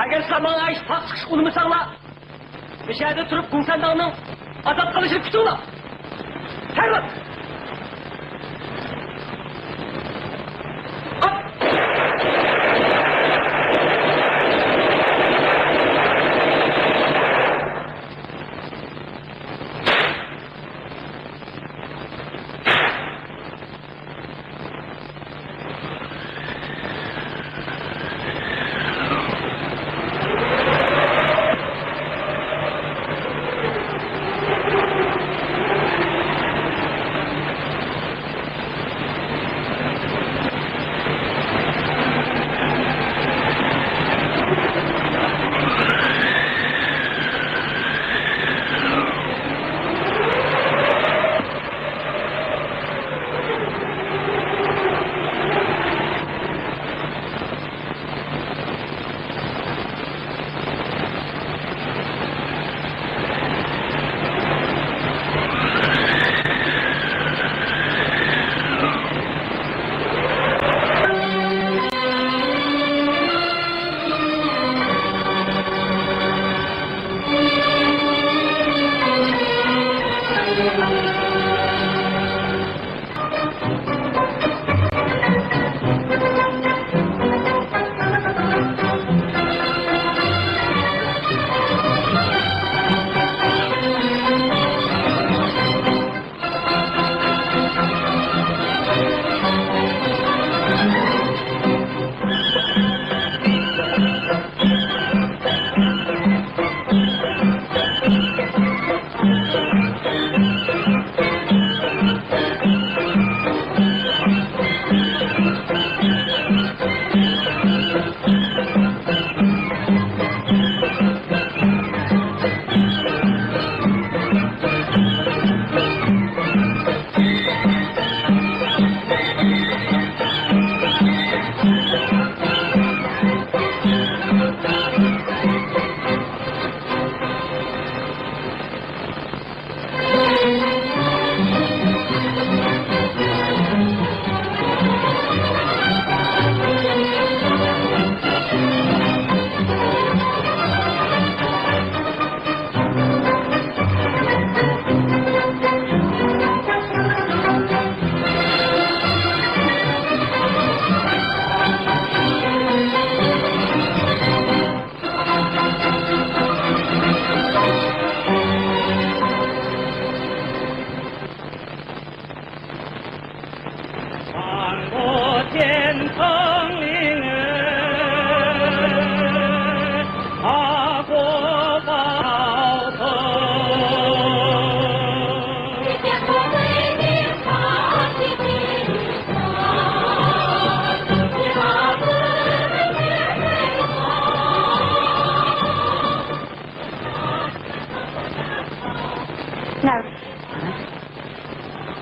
Agar sizlar menga ish taq chiqish unmasanglar, o'sha yerda turib Gungsan azab qilishini kutinglar. Hayır!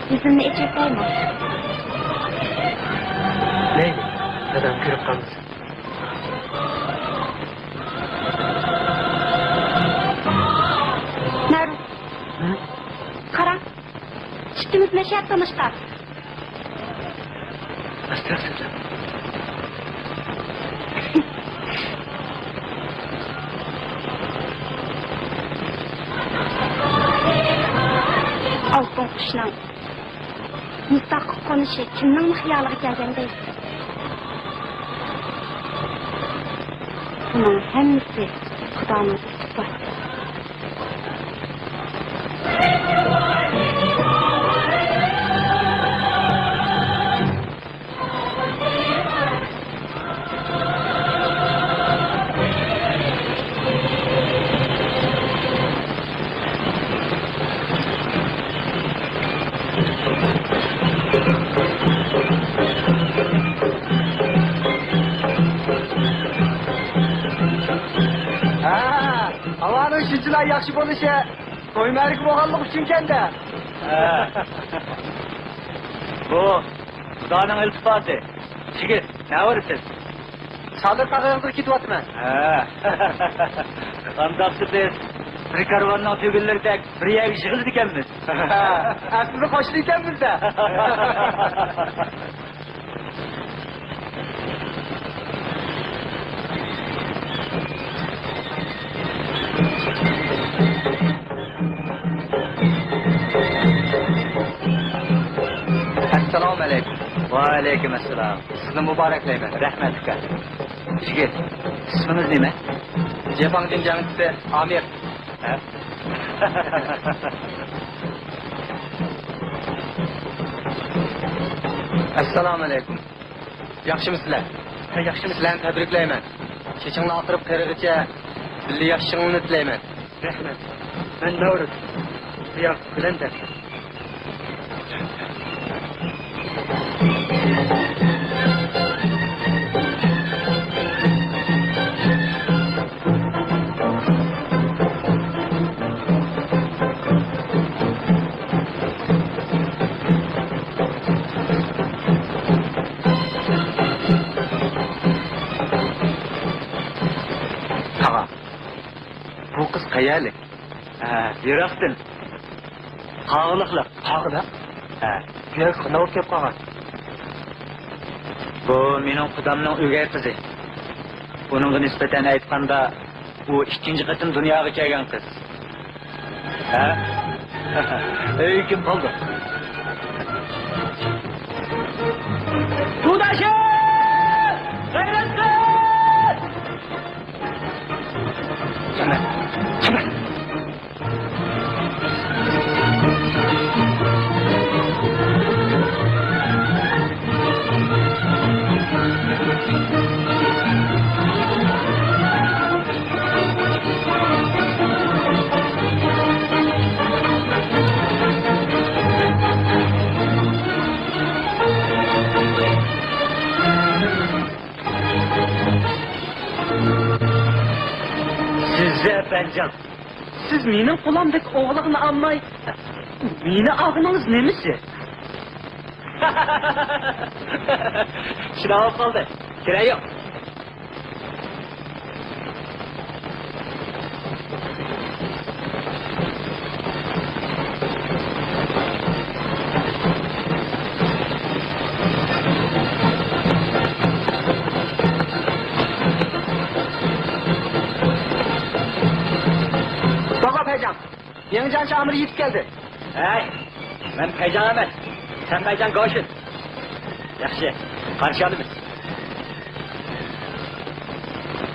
Yüzümle içecek var mı? Ne? Neden kırıp kalmışsın? Nerede? Hı? Karan. Çıktığımız meşe atlamışlar. Nasılsın? Altın kuşla. Müstakil konuşu kimnin hıyarlığı gelgende? Bunun hemmisi Kudanın ispat. Havanın şunçular yaxşı konuşu. Toymarlık boğanlık üçünken de. Bu Kudanın iltifatı. Şigit, ne var siz? Sadır kakağızdır kitvatman. Qandaqsız bir karvanın tügüllerindek bir yer işiğiz dikenmiz. Aslında koşulu ikenmiz de. alaykum. Va alaykum assalom. Sizni muboraklayman. Rahmat aka. Yigit, ismingiz nima? Jepangdin jangchisi Amir. Ha? Assalomu alaykum. Yaxshimisizlar? Yaxshimisiz? Sizlarni tabriklayman. Kechingni oxirib qirg'icha birga yaxshingni tilayman. Rahmat. Men Navruz. Yo'q, Gulendar. Ağa, bu kız qayerlik? Yiroqdan. Qog'liqlar. Qog'liq? Kuyak qanday kelib qolgan? Bu mening qudamning o'gay qizi. Buningga nisbatan aytganda, u ikkinchi qatim dunyoga kelgan qiz. Kim qoldi? Tudaşı! Gayretli! Hemen. Size Bencan, siz mening qo'limdagi o'g'liqni olmay, meni og'ingiz nemisi? Shuna olib qoldi. Kerak yo'q. Yenican Şamir yetip geldi. Hey, ben Peycan Ahmet. Sen Peycan Koşun. Yaxşı, karşı alımız.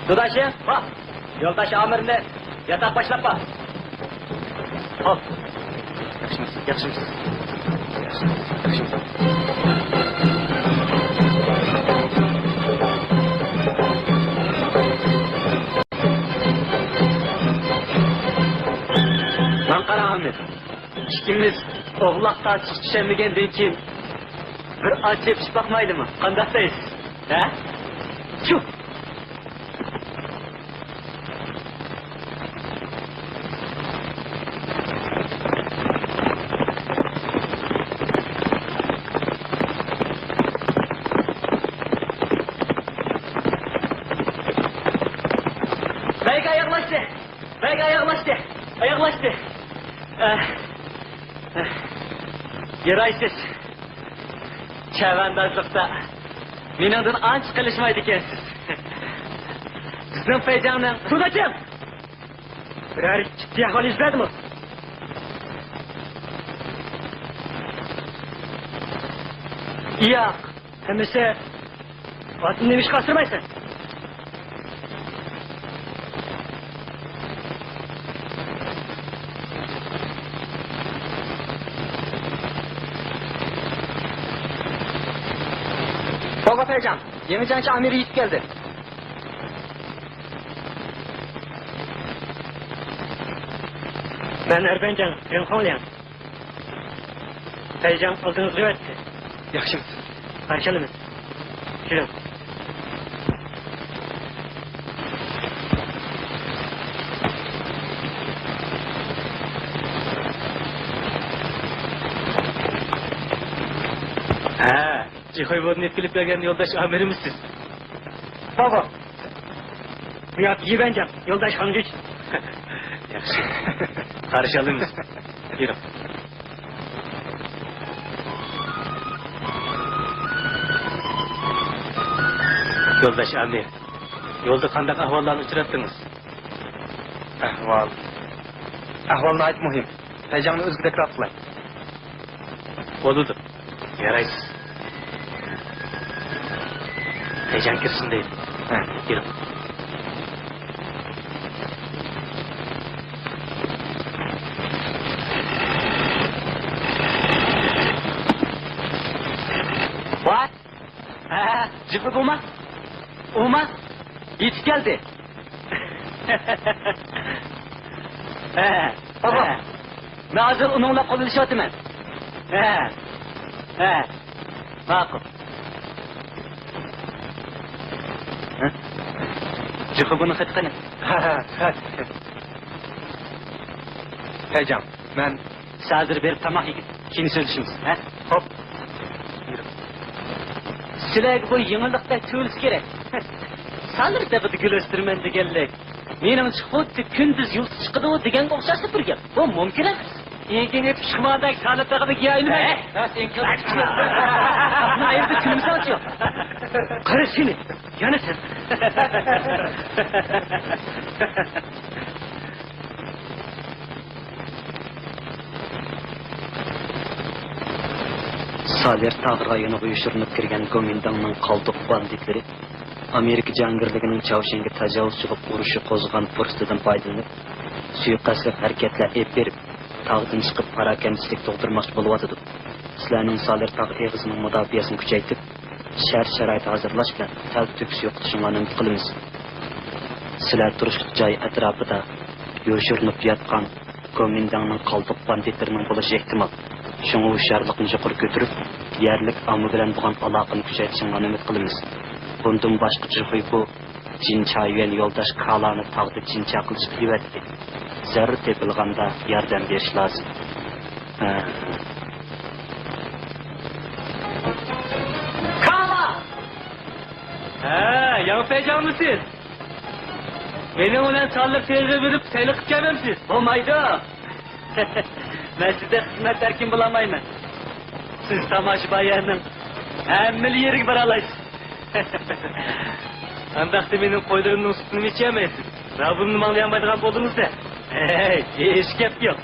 Dudaşı, bak. Yoldaş Amir'ini yatak başlatma. Al. Yaxşımız, yaxşımız. Yaxşımız. Lan Qara Ahmet. İkimiz oğlaktan çık düşemegenden keyin bir açıp bakmaydı mı? Qandaktayız? He? Şu. Beyga ayaklaştı. Beyga ayaklaştı. Ayaklaştı. Yaraysiz. Çevandazlıkta meningdan ancha qilishmaydi ekansiz. Sizning Peyjanning Sudachim. Biror jiddiy ahvol yuz berdimi? Yo'q. Hammasi otni nima ish qasirmaysan? Baba Peycan, Yenican Şamir yetip geldi. Ben Erbencan, Renkonlyan. Peycan aldığınızı verdi. Yaxşımız. Karşılığınız. Şuraya. Cihoyvod'un etkilip gelgen yoldaş amirimizsiz. Baba. Bu yak iyi bence. Yoldaş Hancıç. Yaxşı. Karışalımız. Yürü. Yoldaş amir. Yolda qanday ahvollarni uchratdingiz? Ahvolni ayt muhim. Peyjanni o'zida takror qilay. Bo'ldi. Yaraysiz. Heyecan girsin değil. Yürü. What? Cıfır Uma yetip geldi. Baba, ben hazır onunla konuşuyordum ben. Makul. Cıfır bunu kıtkını. Heyecan, ben... Hazır bir tamah yigit. Kini söyleşimiz. Hop. Yürü. Sizlerge bu yenilikte tüylüs gerek. Sanır da bu gülöstürmen degenlik. Menin çıkıp kündüz yıldız çıkıdı o degen okşaşı bir gel. Bu mümkün emas. Ekin hep çıkmadak sanatdagı giyayını. Sen kılıç. Aslında ayırdı külümüzü açıyor. Karı seni. Yana sen. Saler Tağır rayonu uyuşturunup kirgen Gomindan'ın kaldık banditleri Amerika jangirliginin Çavşengi tajavuz çıkıp uruşu kozgan fırsatından faydalanıp suikastlik hareketler ep berip tağdan çıkıp parakendislik doldurmakçı buluvatıdı. Sizlerinin Saler Tağır eğizinin müdafiyasını küçeytip şer şaraytı hazırlaş bilen tel tüksü yoktuşunlarını ümit kılınız. Sizler duruşluk cay etrafıda uyuşturunup yatkan Gomindan'ın kaldık banditlerinin buluş ihtimal. Şunu uşarlıkını yukarı götürüp, yerlik amı bilen bulan alaqını küçeytişinlerini ümit kılınız. Bundan başka çıkıy bu, cinça yüyen yoldaş kalanı tağdı cinça kılıç kıyvetti. Zerri tepilganda yardım beriş lazım. Kala! Yanıpayacak mısın? Benim olan sağlık teyze verip sayılık gelmemsiz. Olmaydı. Ben sizde hizmet erkin bulamayım. Siz tamaşı bayanın emmeli yeri gibi aralayız. Andakta benim koyduğumun sütünü içemezsin. Rabbimni manlayamaydıgan boldunuz da. Eşkep yok.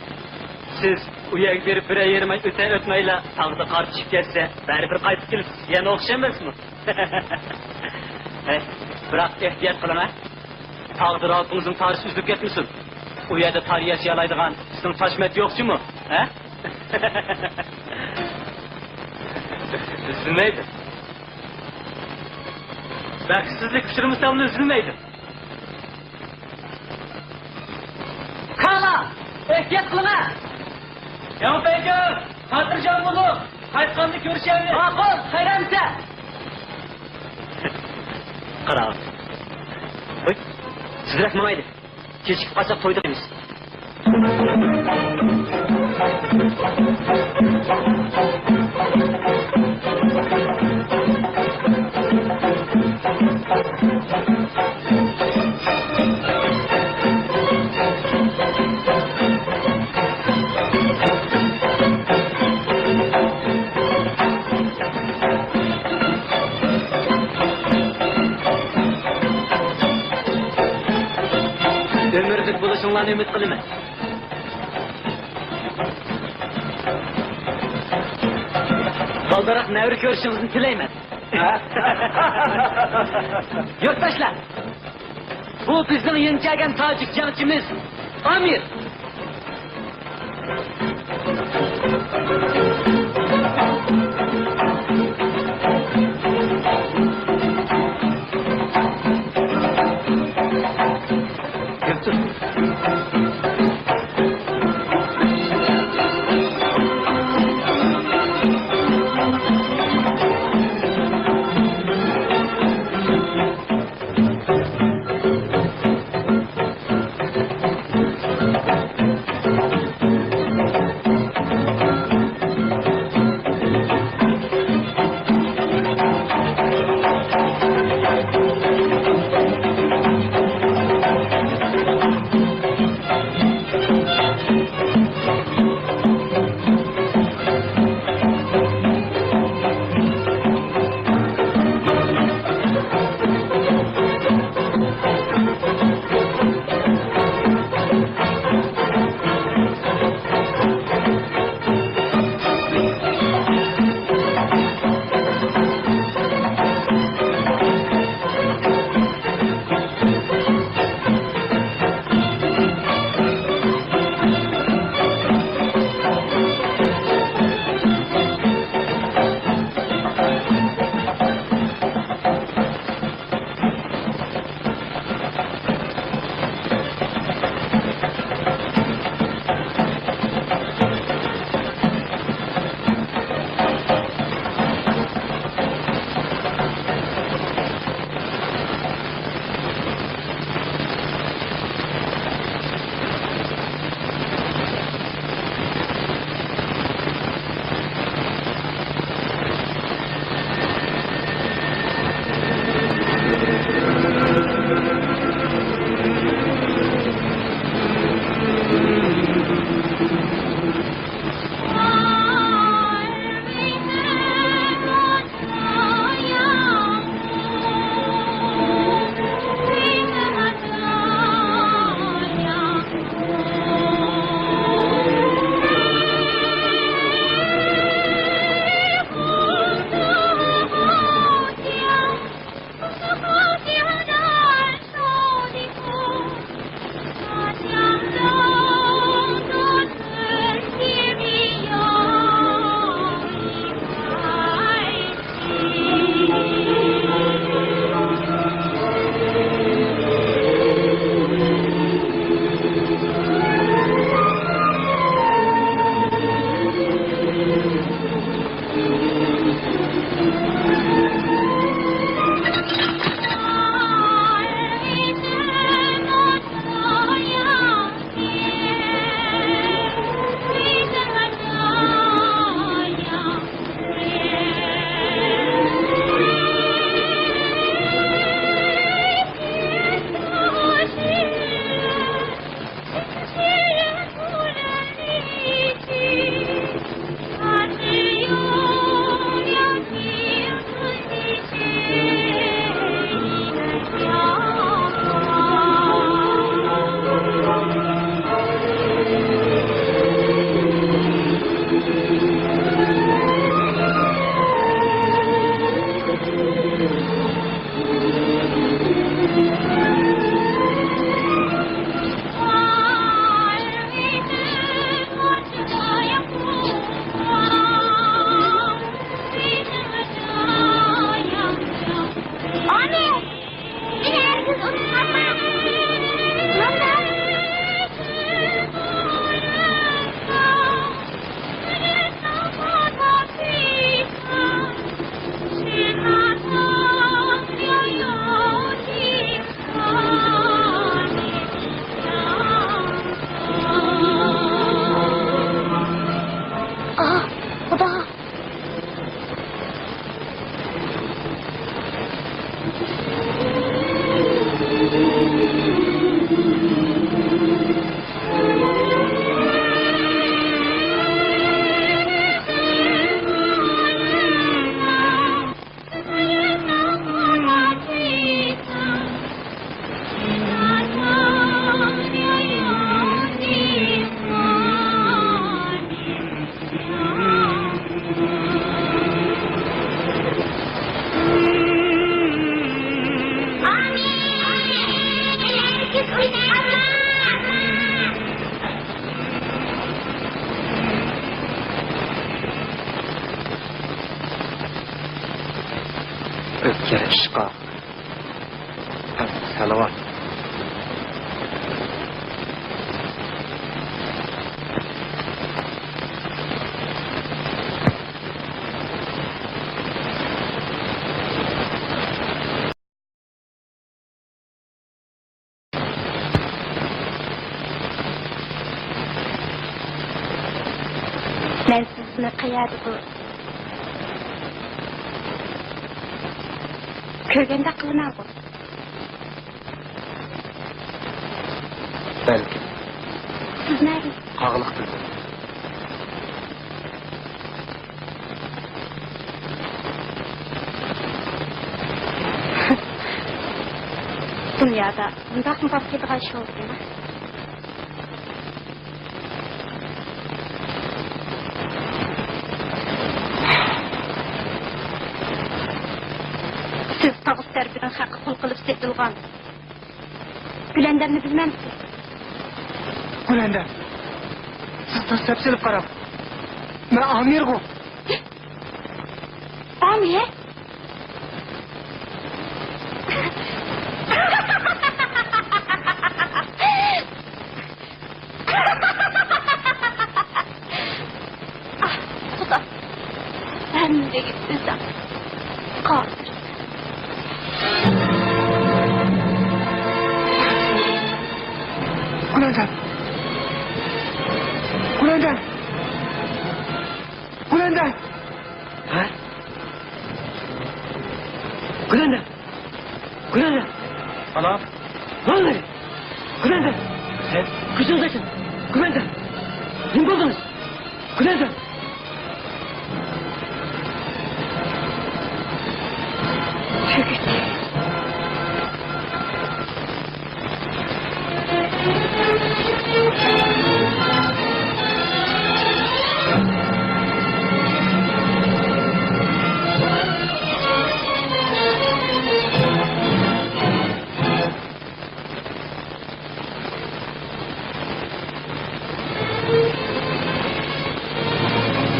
Siz uyak verip bir yerime ötmeyle tağda karşı gelse bari bir kayıp gelip yana okşamaz mı? Bırak ihtiyat kılın ha. Tağdır altınızın tarısı üzüp getmişsin. O yerde tarihiyesi yalaydıgan sizin taşmet yokçu mu? Üzülmeydi. Baksızlık kışırmışsamını üzülmeydi. Kala! Ehtiyat kılın ha! Yaman Beyciğim! Hatırcan bunu! Kayıtkanlı görüşelim! Makul! Hayranıza! Kara! Oy! Siz bırakmamaydı. Keçik kaçak toyduk demiş. Ömürlük buluşunlarını ümit kılımı. Kaldırak nevri görüşünüzün tileymen. Yurttaşlar, bu bizim yeneceğen tacik cançımız Amir. ishqa salovat Ben sizni qayerda ko'rganda qilaman bu. Belki. Siz nerede? Qağılıqdır. Dünyada bundak mı bakıyorduk şey oldu mu? Siz tağız terbiyenin hakkı kul kılıp setilgan. Gülender'ini bilmem ki. Gülender siz tashlab selib qarab men amirgu Amir? Ah, Xudo. Ben de gittim. Kaldır. Gülender Gülender Gülender Ha? Gülender! Gülender! Ana Ne oldu? Gülender! Kızınız açın! Gülender! Ne buldunuz? Gülender!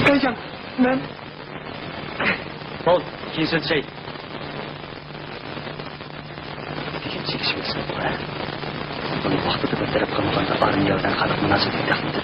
Beycan men Ol, ikinci şey. Degan çekişmesi bu ha. Bunu vaqtida bir taraf qilmaganda armiyadan xalq munosabat taxmidi.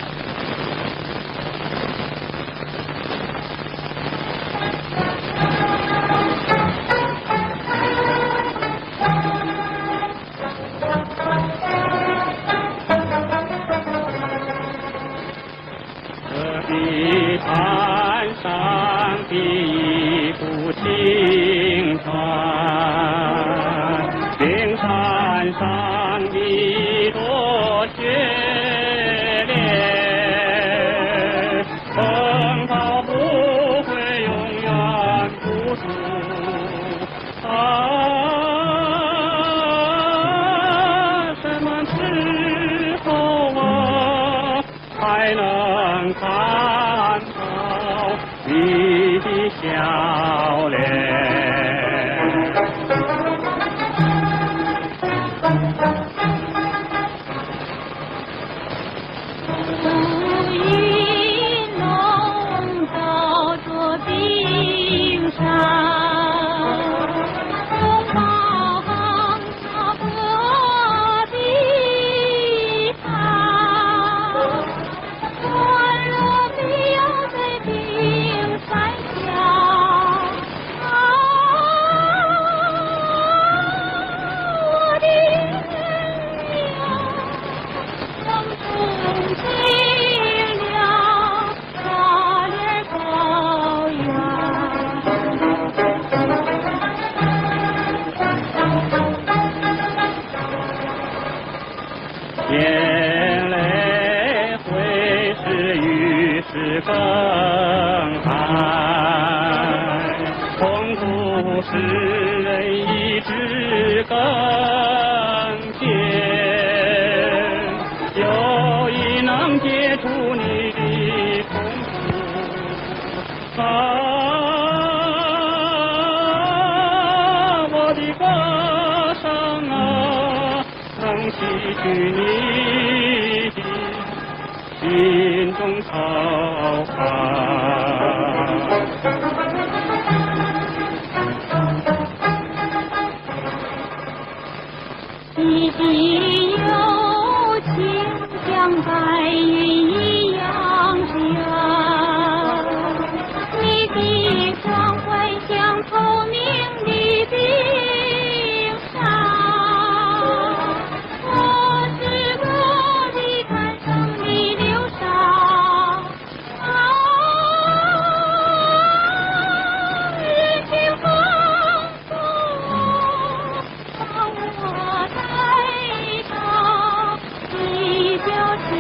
你的友情像白云一样飘，你的关怀像透明的冰沙，我是我的感伤的流沙。人间风风把我带到地久天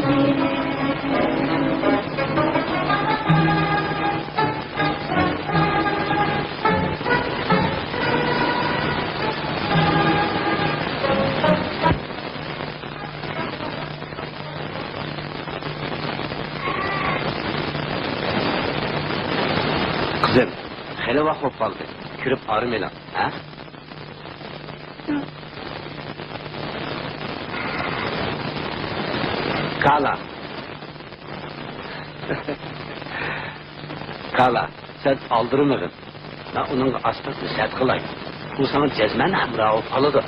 边。Kızım, hele vak olup kaldı. Kürüp arım elan, ha? Kala. Kala, sen aldırmadın. Ben onun astasını sert kılayım. Bu sana cezmen hamra olup kalıdı.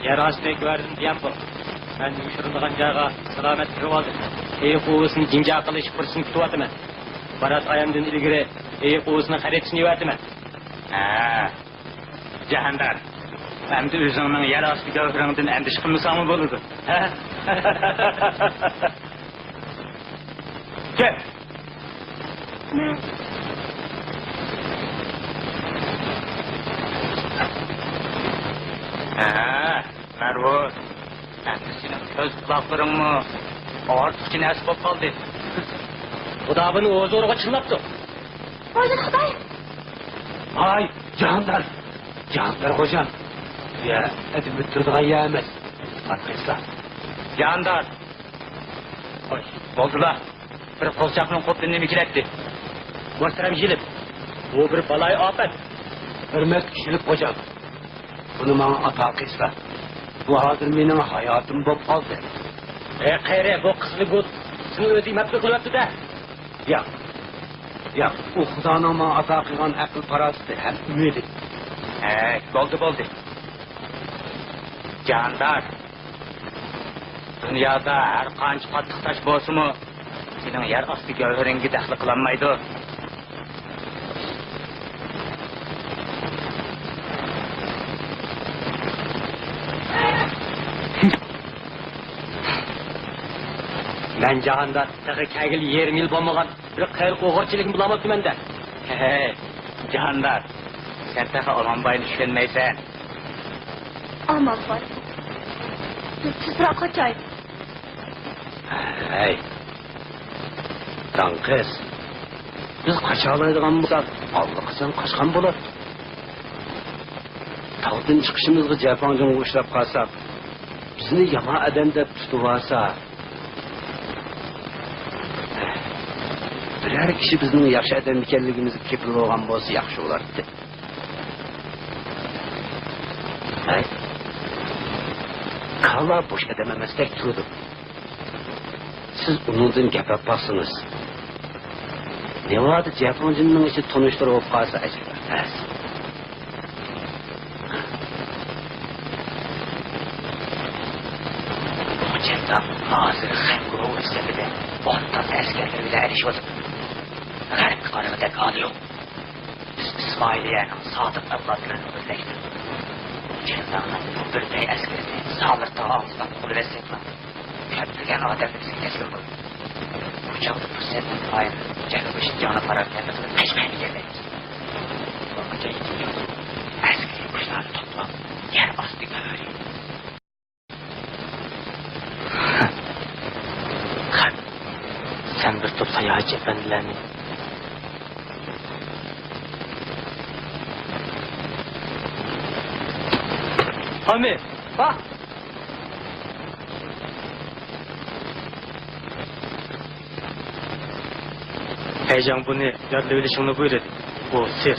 Yer astı verdim diyen bu. Ben uyuşturulduğun jaga selamet kirip aldım. Qo'sini jinja qilish fursatini kutyapman. Barat ayamdan ilgari qo'sini xaritini berdiman. Ha, Jahandar. Endi o'zingning yer osti gavharidan andish qilmasangmi bo'ladi? Ha? Kel. Ne? Ha, Marvuz. Endi sening ko'z quloqlaringmi ortiqcha narsa bo'lib qoldi. Xudo buni o'z o'rniga chillabdi. Oyda Xudoy. Ay, Cahandar. Cahandar hocam. Ya, edim öttürdüğün ya emas. Arkadaşlar. Jahandar. Oy, bo'ldilar. Bir qo'lchaqning qo'lini nima kerakdi? Boshtaram yilib. Bu bir balay ofat. Hürmet kişilik hocam. Bunu bana ata kıysa. Bu hazır benim hayatım bu kaldı. Qayre bu qizli bu seni o'zi mabdu qilyapti da. Yok. Yok. O Xudoning bana ata kılgan akıl parası hem ümidi. He, bo'ldi. Jahandar. Dunyoda har qancha qattiq tosh bo'lsa-mu, sening yer osti gavharingga daxli qilolmaydi. Men jahonda tig'i kagil 20 yil bo'lmagan bir qayr o'g'irchilikni bilamabman da. Hey, Jahandar. Sen taqa Omonboyni tushunmaysan. Omonboy. Tezroq qochoy. Hey. Tan kız. Biz kaçalaydigan bo'lsak, allaqachon qochgan bo'ladi. Tog'dan chiqishimizga Japonga uchrab qolsak, bizni yomon odam deb tutib olsa, biror kishi bizning yaxshi odam ekanligimizni kepilib olgan bo'lsa yaxshi bo'lardi. Hey. Kala boş odam emasdek turdi. Siz uningdan gapirmoqsiniz. Nevada Japonning ichi tanishtirib olib qolsa ajab. Hocamda hozir Xangro istabida 10 ta askarlar bilan erishib Garip kanımda kanı yok. Biz İsmailiye'nin sadık evlatlarını özleştik. Cendan'ın bir bey askerini sağlıkta ağzından kulu vessetme. Köprügen adamı bizi kesildi. Uçaklı fırsatın aynı Cenab-ı canı para kendisini peşmeni gelmeyiz. Bakınca gidiyor. Askeri kuşları toplam yer astı görüyor. Sen bir top sayacı efendilerini Ami, bak. Heyecan bunu yadlı ölüşünü buyurdu. Bu sır.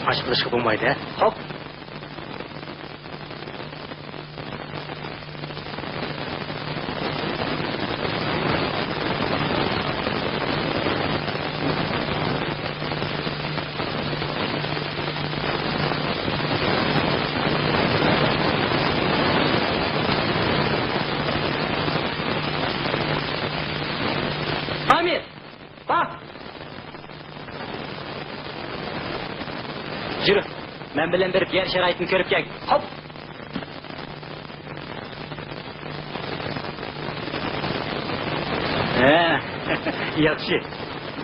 Açıklışı bulmaydı ha. Hop. Men bilen berip yer şaraytını körüp gel. Hop! Yaxşı.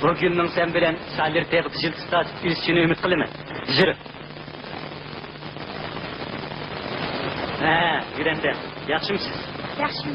Bugünün sen bilen salir tevhid jiltıstat üstünü ümit kılıma. Yürü. Yürende. Yaxşı mısınız? Yaxshi.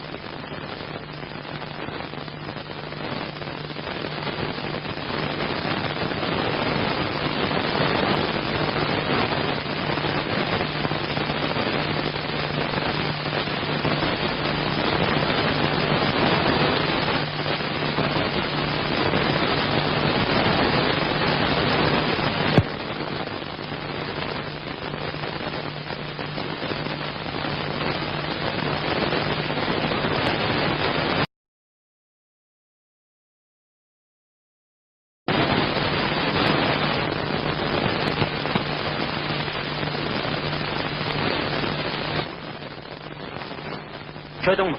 Köydün mü?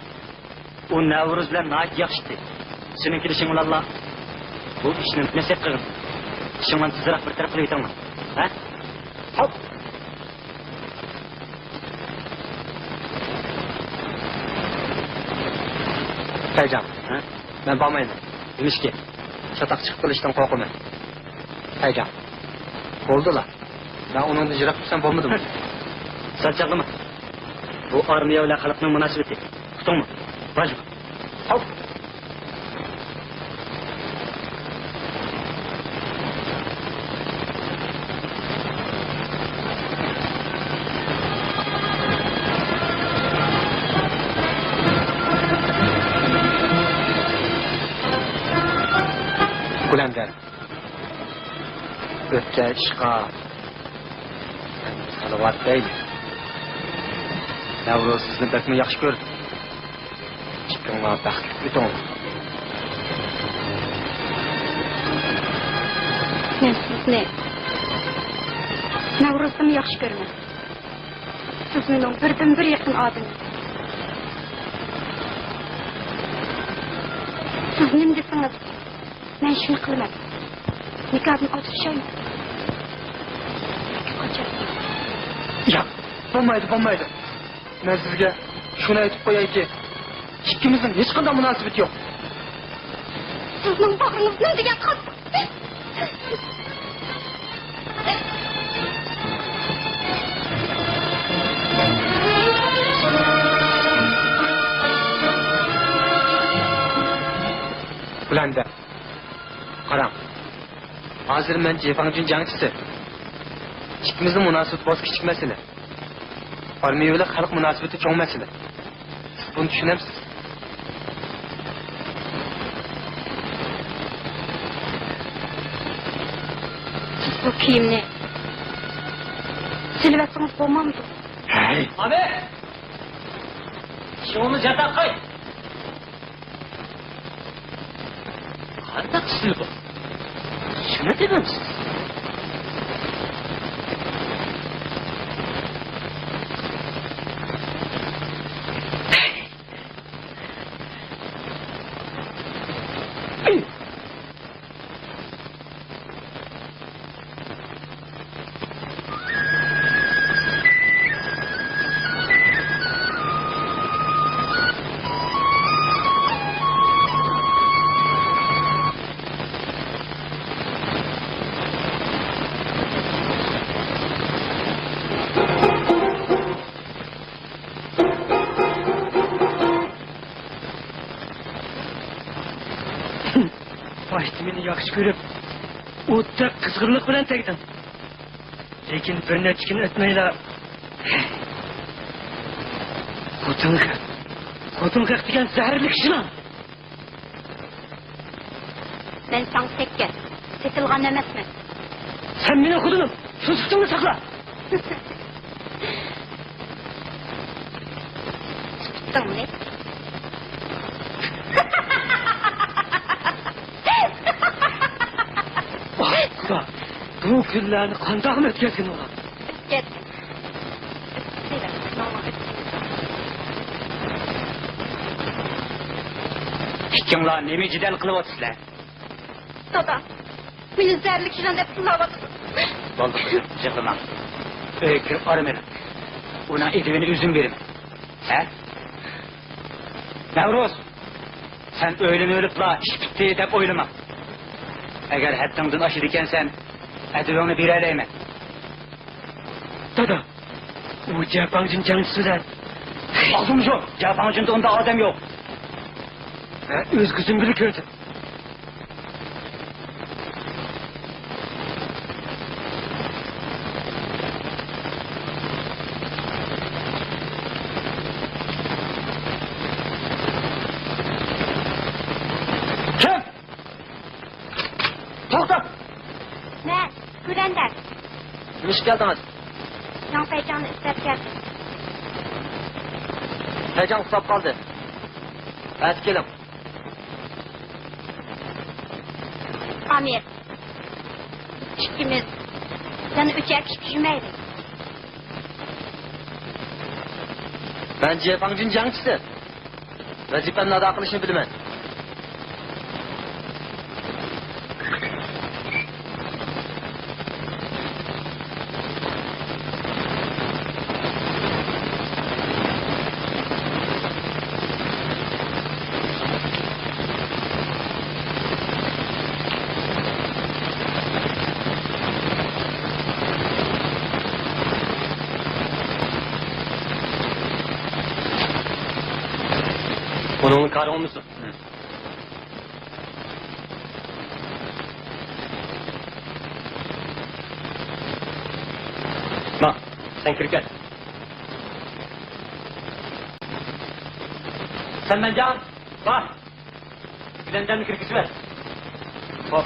O Nevruz bilen nait yakıştı. Senin gidişin ulanla. Bu işini ne sep kırın. İşinle tızırak bir tarafına gidelim. Ha? Hop! Teycan, ha? Ben bağmayayım. Demiş ki, çatak çıkıp kılıştan korkumu. Teycan, oldu la. Ben onun da jirak tutsam olmadı mı? Saçaklı mı? Bu armiya ile halkının münasebeti. Tuttun mu? Bacım. Hop! Kulender. Ötte işga. Salavat değil. Nevruz sizni bekmi yaxshi ko'rdi. Chiqinglar baxtli to'ng. Men sizni Navruz'dan yaxshi ko'raman. Siz mening birdan-bir yaqin odamim. Siz nima desangiz, men shuni qilaman. Nikohni o'tirishaymi? Ya, bo'lmaydi. Men sizga shuni aytib qo'yayki, ikkimizning hech qanday munosabati yo'q. Sizning bag'ringiz nima degan qattiq. Kulender. Qarang. Hozir men Jefanjun jangchisi. Ikkimizning munosabat boz kichik masala. Armiya bilan xalq munosabati cho'ng masala. Siz buni tushunamsiz? Siz bu kiyimni silvatsangiz bo'lmaydi. Hey! Abi! Şunu jata qo'y. Qanday sil bu? Shuni demamsiz? Baştimini yaxshi ko'rib, o'tda qizg'irlik bilan tegdim. Lekin bir necha kun o'tmayla xotin degan zaharli kishiman. Men san tekkan, setilgan emasman. Sen meni xudinim, shu sutini saqla. Tutdingmi? Bu günlerini qanday qilib o'tkazgan ular? Ketdim. Ikkinglar nima jidal qilib o'tsizlar? Dada, meni zarlik bilan deb qilyapsiz. Bo'ldi, yig'lama. Öykü arımır. Ona edivini üzüm verim. He? Nevruz, sen öyleni ölüp la iş bitti dep oylama. Eğer hattımdın aşırı ikensen, edivini bir eleyme. Dada, o Japancın canlısı da. Ağzım yok, Japancında onda adam yok. Öz kızım biri gördüm. Kim? Toxta! Ne? Gülender. Hoş geldiniz. Yanpaycan'ı istep geldim. Heyecan kusap kaldı. Hadi gelin. Amir. İkimiz. Seni üçer kişi pişirmeyiz. Ben Japancın canlısı. Vazipenin adı akılışını bilmem. Onun karı olmuşsun. Bak, sen kirket. Sen ben can. Bak. Gülenden kirkisi ver. Hop.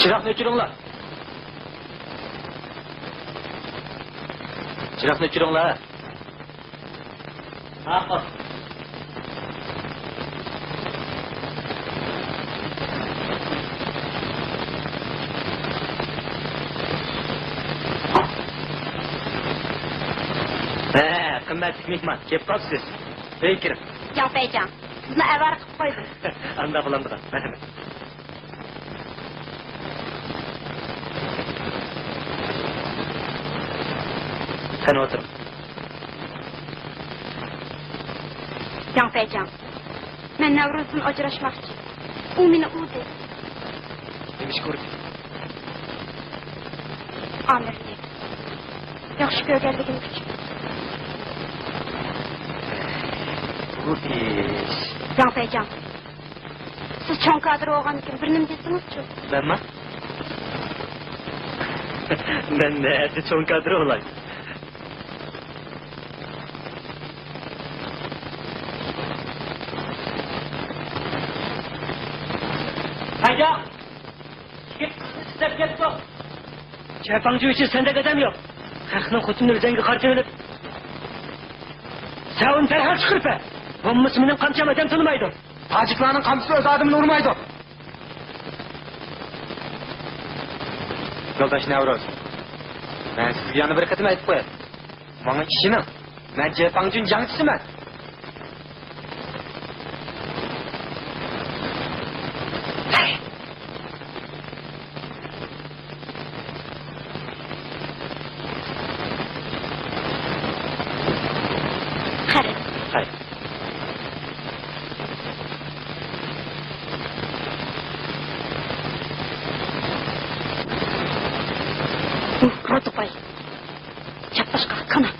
Çırak ne çürüyorlar? Çırak ne çürüyorlar? Ne yapalım? Kımmetlik mihman, kep kalksız. Beykirim. Yanpaycan. Sizni evar kılıp koydum. Anda bulandı da, merhamet. Sen otur. Yanpaycan. Ben Nevruz'un acıraşmak için. O meni u dedi. Demiş ko'rib. Amir dedi. Yaxshi ko'rganligim uchun. Ruhiş. Yanpaycan. Siz cho'ng kadr bo'lgan ekan bir nima desingiz-chi? Ben mi? Ben nerede çok kadro olayım? Hayda! Git, step get go! Çerpancı için sende kadem yok. Kalkın kutunun zengi kartı ölüp. Savun derhal çıkırıp be! Bombasının kamçam edem tanımaydı. Taciklarning qamchisi o'z odamini urmaydi. Yoldaş Nevruz. Ben sizga yana bir qatim aytib qo'yay. Manga ishimim. Men Japancın jangchisiman. Qarang. Hayır. Rotoqay. Chapashqa qana.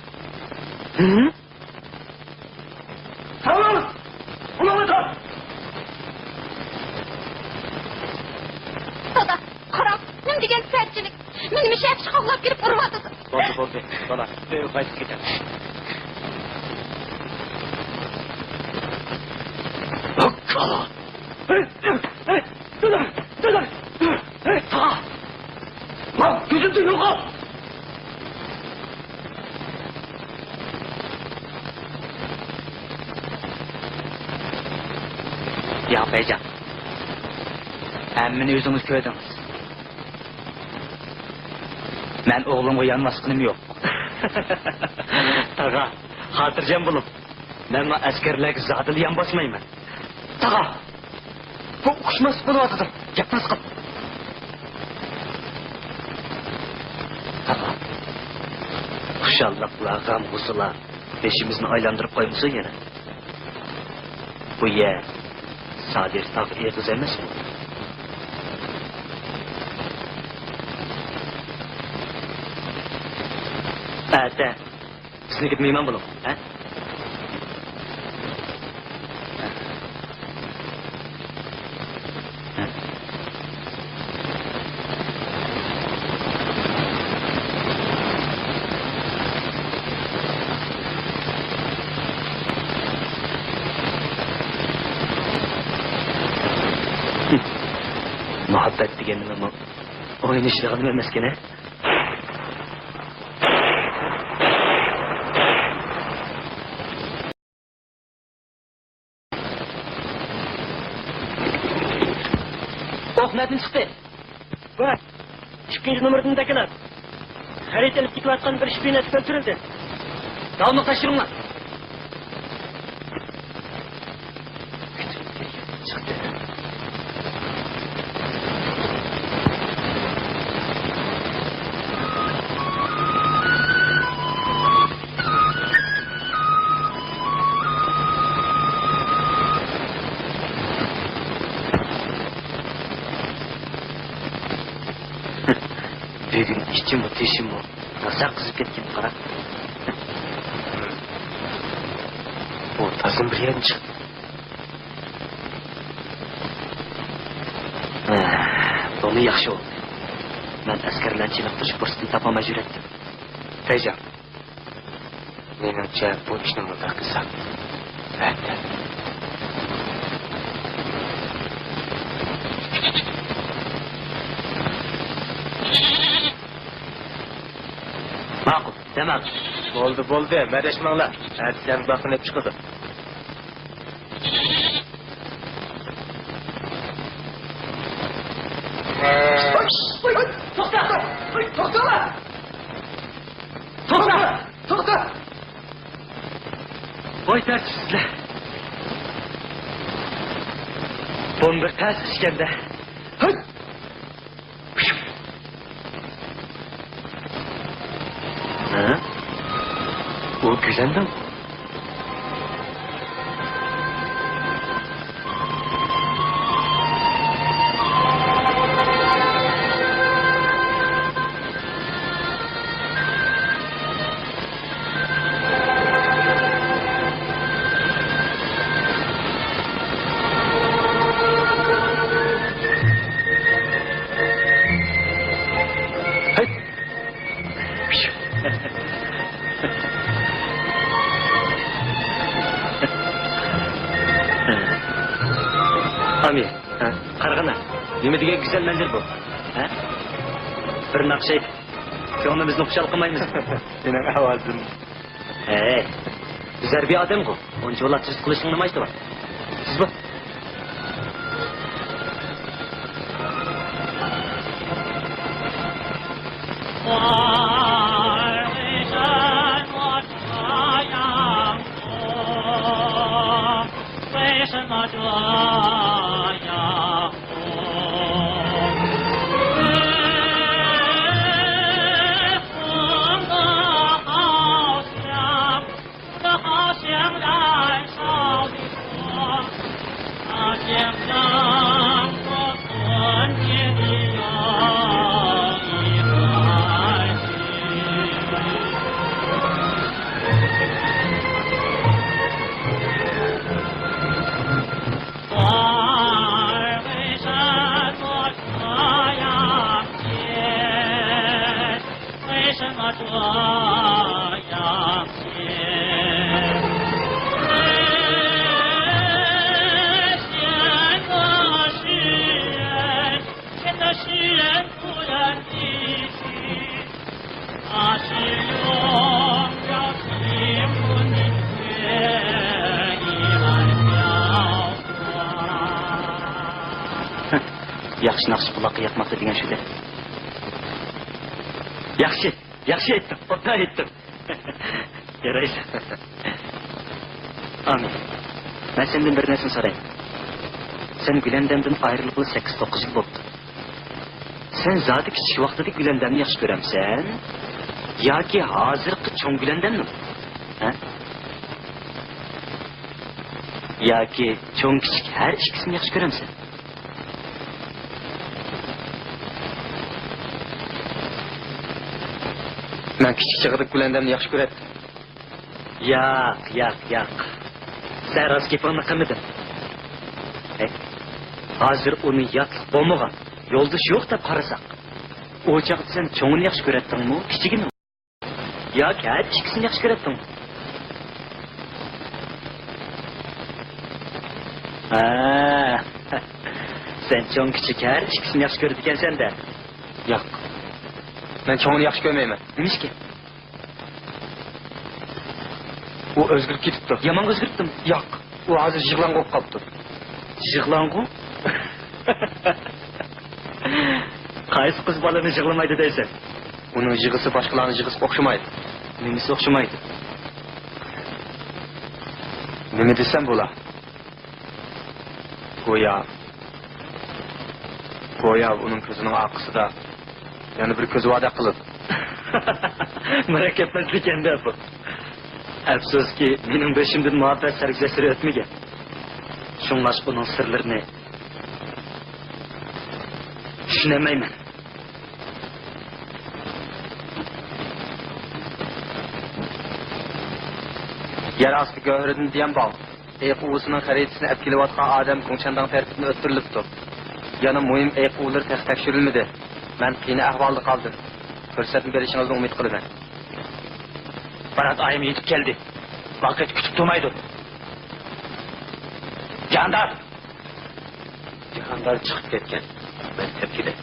Hı? Tamam. Ulan da. Dada, qarang. Nima degan sarchilik? Meni mishak chiqoqlab kirib urmadi. Bo'ldi. Bola, qaytib ketadi. Bakkala. Dada. Ta. Lan, gözümden yok al. Ya beycan. Emmini yüzünüz koydunuz. Ben oğlumga yanmasqanim yo'q. Tağa, hatırcam bulup. Ben bu askerlerge zadıl yan basmayman. Tağa, bu uçmaz bulup atıdım. Yapmaz kıl. Tağa, kuşallakla, gam gusula, beşimizni aylandırıp koymuşsun yine. Bu ye, Sadir Tağı eğiz emes mi? De, sizni gitmeyman bulup, he? Muhabbet degenim ama oyun işlerim emesken he? Oh, nereden çıktı? Bak, 2. numarasını da kadar. Haritalıp yıkılatkan bir şüphine tüpeltirildi. Dağılma taşırınlar. Çıktı. Bugün işçi mi, teşi mi? Nasıl kızıp ketken kara? Ortasın bir yerin çıktı. Onu yaxşı oldu. Ben askerler çılıktırış fırsatını tapamay yürettim. Teyzem. Menimce bu işni mundaq qilsak. Albatta. Ma'qul, demek. Bo'ldi, madashmanglar. Sen baqinib chiqadi. To'xta! Voy tartibsizlar. Bomba tez iskanda. Hay! Ha? O güzenden. Ami, qarg'ana. Nima degan güzel manzil bu? Ha? Bir naqshay. Ko'nglimizni xushal qilmaymiz. Sening ovozing. Güzel bir adam bu. Onca yo'llar tuz qilishning nima ishi bor? Siz bu. Yaxshi naqsh buloqqa yaqmoqda degan shu-da. Yaxshi aytdim, o'ta aytdim. Yaraysan. Amin. Ben senden bir narsani so'rayman. Sen Gülandamdan ayrılgılı 8-9 yıl bo'ldi. Sen zati kichik vaqtida Gülandamni yaxshi ko'ramsan? Yoki hozirgi cho'ng Gülandamni? Ha? Yoki cho'ng kichik har ikkisini yaxshi ko'ramsan? Ben küçük çağırdık Gülandamni yaxshi ko'rardim. Yo'q. Sen rost gapingni qilmading. Hozir uni yotliq bo'lmagan, yo'ldosh yo'q deb qarasak. O chaqda sen cho'ngni yaxshi ko'ratdingmi, kichigini? Yoki har ikkisini yaxshi ko'ratdingmi? Sen cho'ng kichik har ikkisini yaxshi ko'rdi ekansan-da. Yo'q. Ben çoğunu yaxshi ko'rmayman. Nimishki? O özgürlük ketibdi. Yomon o'zgartdim. Yo'q. O hozir yig'lon bo'lib qolibdi. Yig'longu? Qaysi qiz bolani yig'lamaydi deysan? Uning yig'isi boshqalarning yig'isiga o'xshamaydi. Nimasi o'xshamaydi? Nima desam bo'la? Go'yo uning ko'zining orqasida yana bir ko'z va'da qilib. Murakkablik endi bu. Afsuski, mening boshimdan muhabbet sarguzashtiri o'tmagan. Shunlash uning sirlarini tushunamayman. Yer osti go'ridan diyen bal. Eyquvisining xaritasini olib kelayotgan odam ko'ngchandang tartibini o'ttirilibdi. Yana muhim eyqular tekshirilmadi. Men qiyin ahvolda qoldim. Fursatni berishingizni umid qilaman. Barat ayım yetip geldi. Vakit küçük durmaydı. Candar! Cihandar chiqib ketgan. Men tepkide.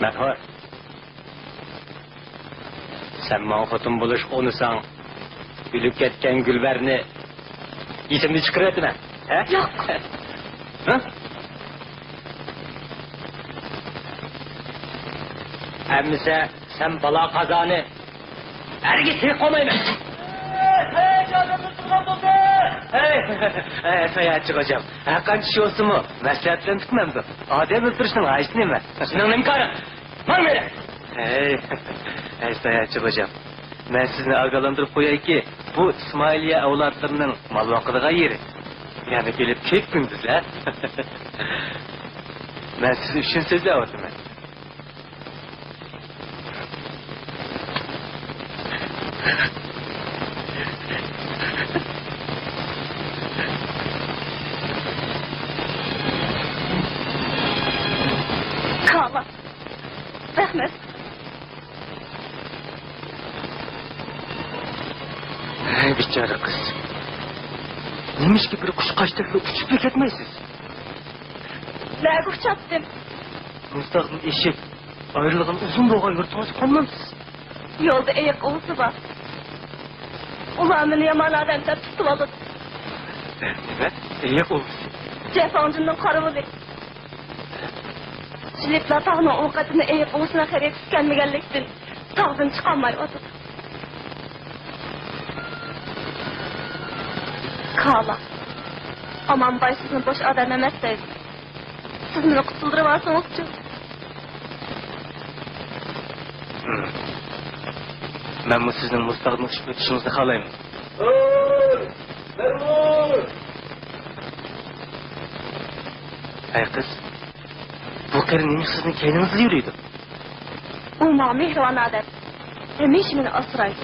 Mehor. Sen manfatın buluş onu san. Gülüp ketken Gülberni isimli çıkarıyordun ha? Yok. Ha? Emmise sen bala kazanı ergisi koymayın. Sayatçı hocam. Hakan kişi olsun mu? Mesleğetlendik mi bu? Adem öldürürsün ayısını mı? Şunun imkanı. Var mı öyle? Sayatçı hocam. Ben sizni agalandırıp koyayım ki bu İsmailiye avlatlarının mal vakıdığa yeri. Yani gelip keyfiniz ha? Ben sizin için sözle avladım ben. Kala. Rahmet. Bichara kız. Neymiş ki bir kuş kaçtıkla uçup bekletmeysiz? Ne uçattım? Mustaqil eşek. Ayrılığın uzun boğan yurtması konmamsız. Yolda eyak olsa var. Ulan beni yaman adamdan tutup aldı. Evet, eyak olur. Cefancının karıvılı. Şilikler tağının ovqatını eyak olsuna kere tükenmegenliktin. Tağdan çıkanmay otur. Kala. Aman bay sizin boş adam emezseniz. Siz beni kutulduruvarsınız ki. Ben bu sizin mustaqil ötüşünüzü kalayım. Ey kız. Bu karı neymiş sizin kendinizi yürüydü? Uma mehriban adam. Demiş beni asraydı.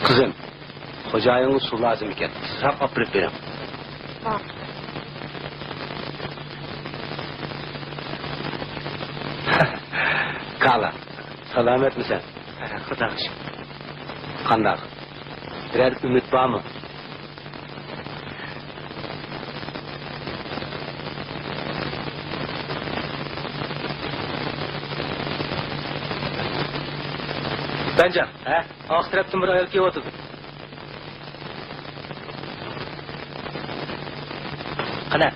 Kızım, hocayının su lazım iken. Sap apırıp verin. Bak. Kala, Salametmisan? Xudoga shukr. Qandaq? Birer ümit bormi? Bencan, oq tarafdan bir ayol kelib o'tirdi. Qana?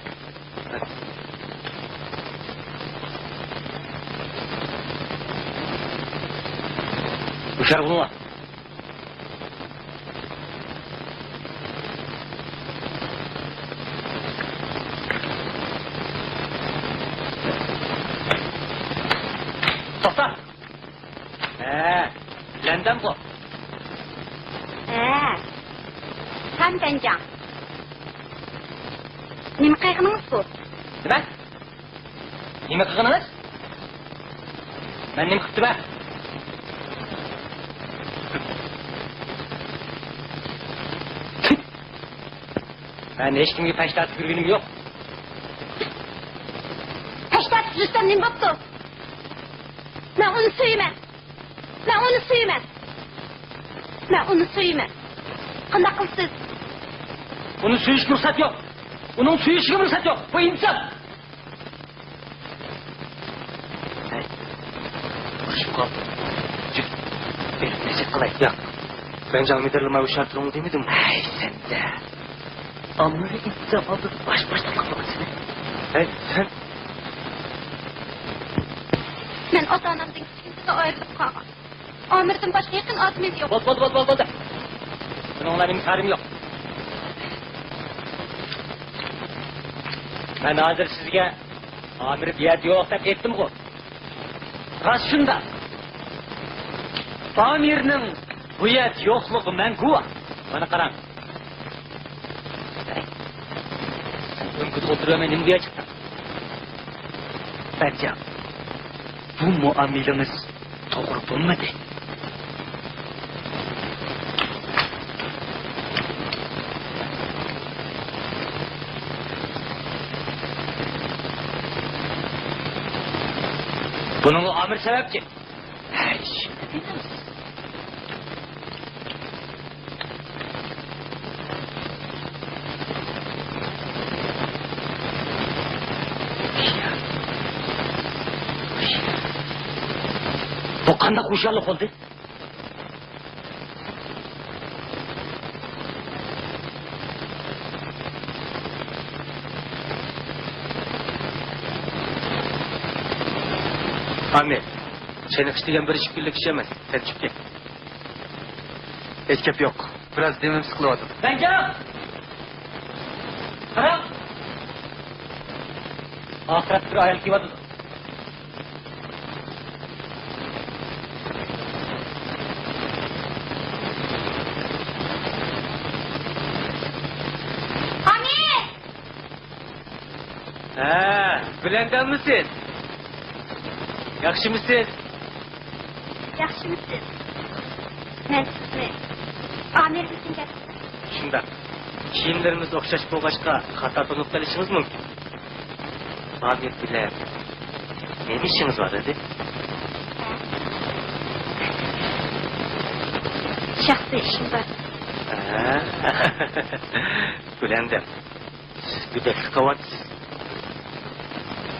Ushar bo'lma. To'xta. London bu. Sen Bencan. Nima qayg'ınız bu? Nima? Nima qilganingiz? Men nima qildim? Ben hech kimga pashtat yurganim yo'q. Pashtat Rüstem nima bo'pti? Men uni suyman. Men uni suyman. Qanday qilsiz? Uni suyishga ruxsat yo'q. Uning suyishiga ruxsat yo'q. Bu inson. Urushib qoldi. Berib nesa qilay? Yo'q. Ben Calmidar'la uşartırım demedim mi? Ay sen de. Amları insan aldı baştan kapalı seni. Hey sen. Men ota-onamdan kimseden ayrılıp kalgan. Amirdan başka yakın adamım yok. Bol. Bunun onların imkanım yok. Ben hazır sizge amir bir yer yok dep ettim bu. Rast şunda. Amirinin bu yer yokluğu men guva. Bana karan. Önküt oturuyor benim diye çıktım. Bence bu muameleniz doğru bulmadı. Bunun amir sebepçi. Şimdi dediniz. Bu qanday qo'shaloq bo'ldi? Amir, seni isteyen bir içip birlik işemez. Sen çık gel. Etkep yok. Biraz demem sıkılmadı. Ben gel. Karam. Ahiret bir ayal kivadı. Bülent'ten misin? Yakşı mısın? Yaxshimisiz? Men sizni amirimizdan gapirdim. Shunda kiyimlarimiz o'xshash bo'lg'achqa xato to'liqtirishingiz mumkin. Amir bilan nima ishingiz bor edi? Shaxsiy ishim bor. Bülent'im, siz güdekli kavatsız.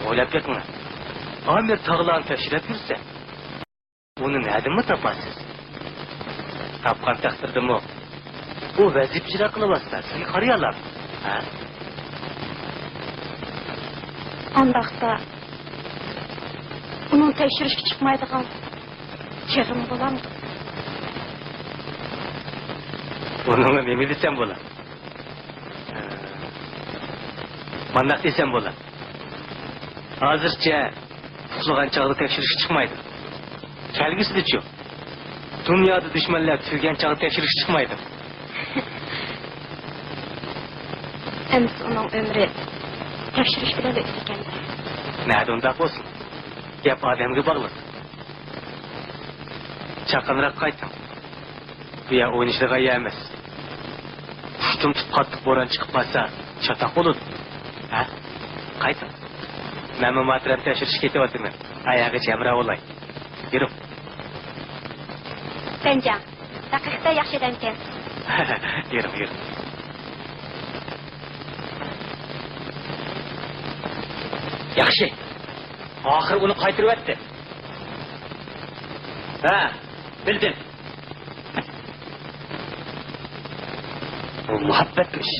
Oylab bakma. Amir tağlan teşrif yürse, onu nereden mi tapasız? Tapkan takdirdim o. O vazifçiler kılavazlar, sizi karıyorlar. Ha? Andaqda onun tekshirishga chiqmaydigan yerim bo'lamdi. Onunla nemi desem bola? Mandak desem bola? Hazırca pusulan çağda tekshirish chiqmaydi. Kelgisi de çok. Dünyada düşmanlar tüygen çağda tekshirish chiqmaydi. Endi onun ömrü tekshirish bilan o'tdi ekan. Nerede onda olsun? Gap adamga bağlı. Çakınrak qaytım. Bu ya oynayışlığa yemez. Kuştum tut qattiq boran çıkıp kalsa çatak olur. Ha? Qaytım. Ben bu matrap teşhiriş ketyaptım. Ayağı çemra olay. Yürü. Benjang, haqiqatda yaxshi odam ekansiz. Yürü. Yaxshi. Oxir uni qaytirib etdi. Ha, bildim. Bu muhabbatmiş.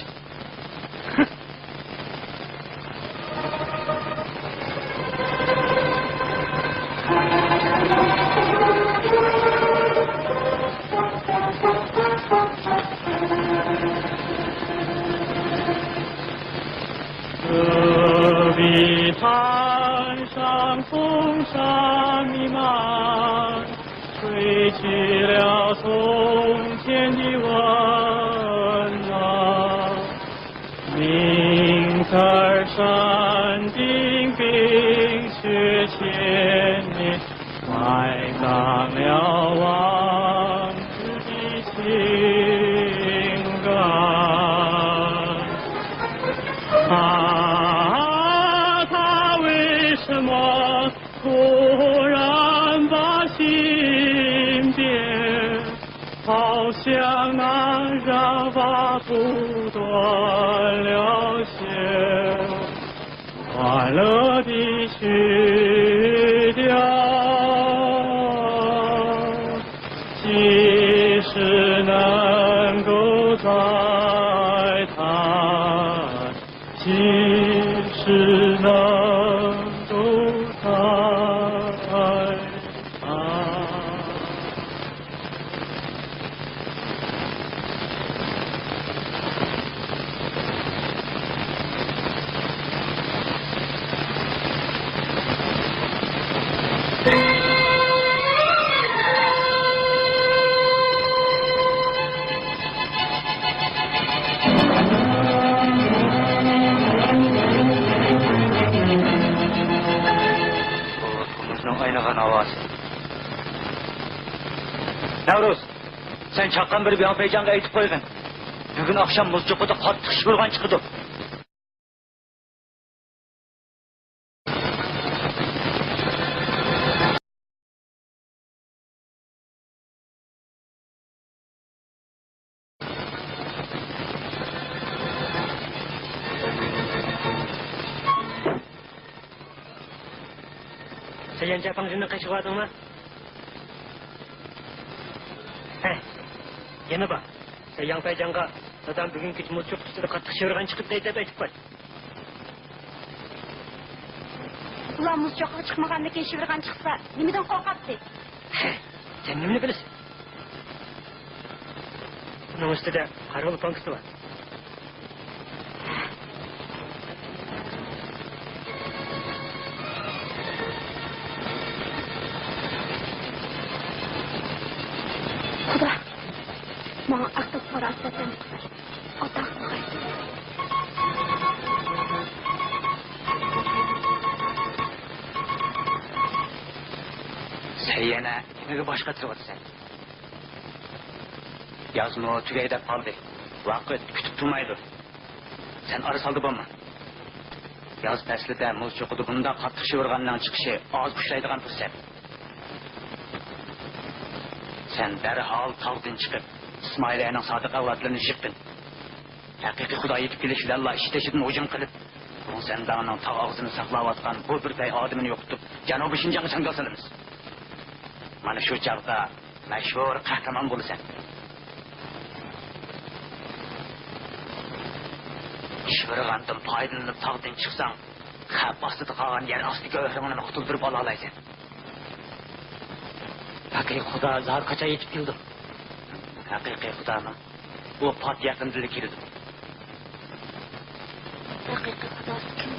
Navruz, sen çakkan bir Beyjan'a aytib qo'ygin. Bugun akşam Muzcuqida qattiq ish bo'lgan chiqdi. Sen Japan'cını kaçırdın mı? Yana bak. Sen Yang Beyjan'a zaten bugün hiç Muzcuq üstüde qattiq çevirgen çıkıp deyip aytib qo'y. Ular Muzcuqqa chiqmagandan keyin shivirgan chiqsa, nimadan qo'rqadi? Sen nimani bilasan? Bunun üstüde qarol tankisi var. Xudo, menga aql farosatdan ota qo'y. Sen yana nimaga boshqa tiryapsan? Yazma tugayda qoldi. Vaqt kutib turmaydi. Sen ara soldi bo'lma. Yoz faslida Muzcuqida bunda qattiq shivirgandan chiqishi oz ushlaydigan fursat. Sen derhal tavdin çıkıp İsmail'in sadık avlatlarını yıktın. Hakiki Xudo yetib kelish bilan Allah işteşidin hücum qilib, bu sen dağının ta ağzını saklavatkan bu bir bey adamını yoqtib, Janubi Şinjan'ı changal salamiz. Mana shu chaqda mashhur qahramon bo'lasan. Shvirg'andan foydalanib tog'dan chiqsang, xavf ostida qolgan yer osti go'hrimini qutuldirib ola olasan. Haqiqiy Xudo zar qacha yetib keldi. Haqiqiy Xudomi? Bu pot yaqinda keldi. Haqiqiy Xudo kim?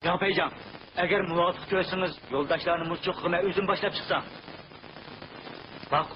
Ya beycan, eğer muvafık görsünüz, yoldaşlarını muzcuklığına üzüm başlayıp çıksam. Bak.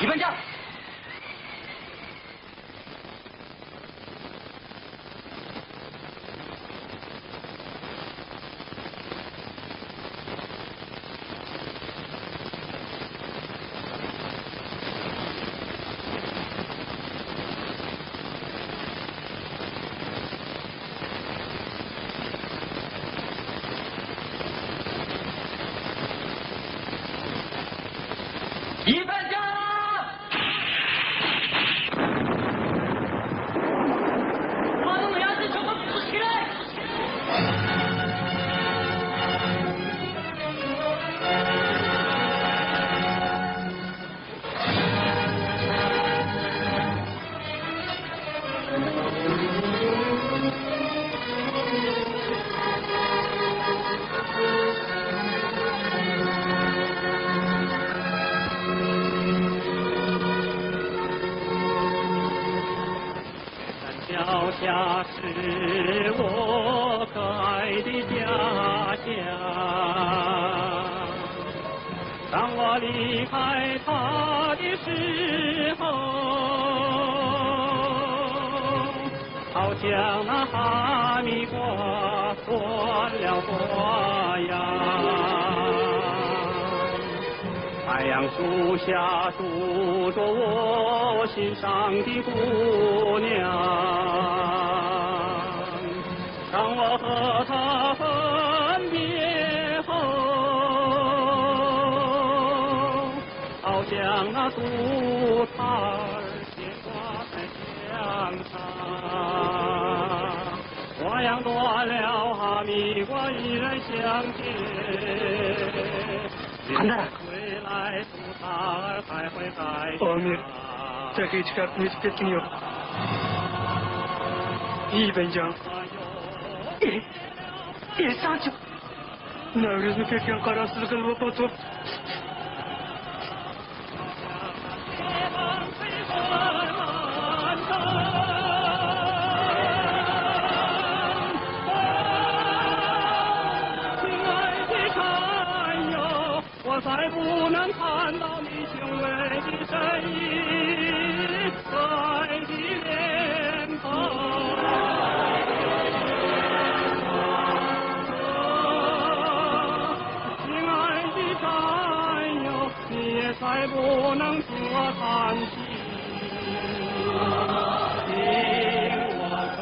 이반장! 이반장!脚下是我盖的家乡，当我离开它的时候，好像那哈密瓜断了花样。太阳树下住着我心上的姑娘，当我和她分别后，好像那树摊儿斜挂在墙上，花样断了，哈密瓜依然香甜。回来树摊儿还会开上。 Takiyi çıkartmayı tükettin yok. İyi Bencan. İhsancım. Nevruz mu peken karasız kılma Batu?我再不能看到你雄伟的身影，可爱的脸庞。亲爱的战友，你也再不能听我叹息，听我歌。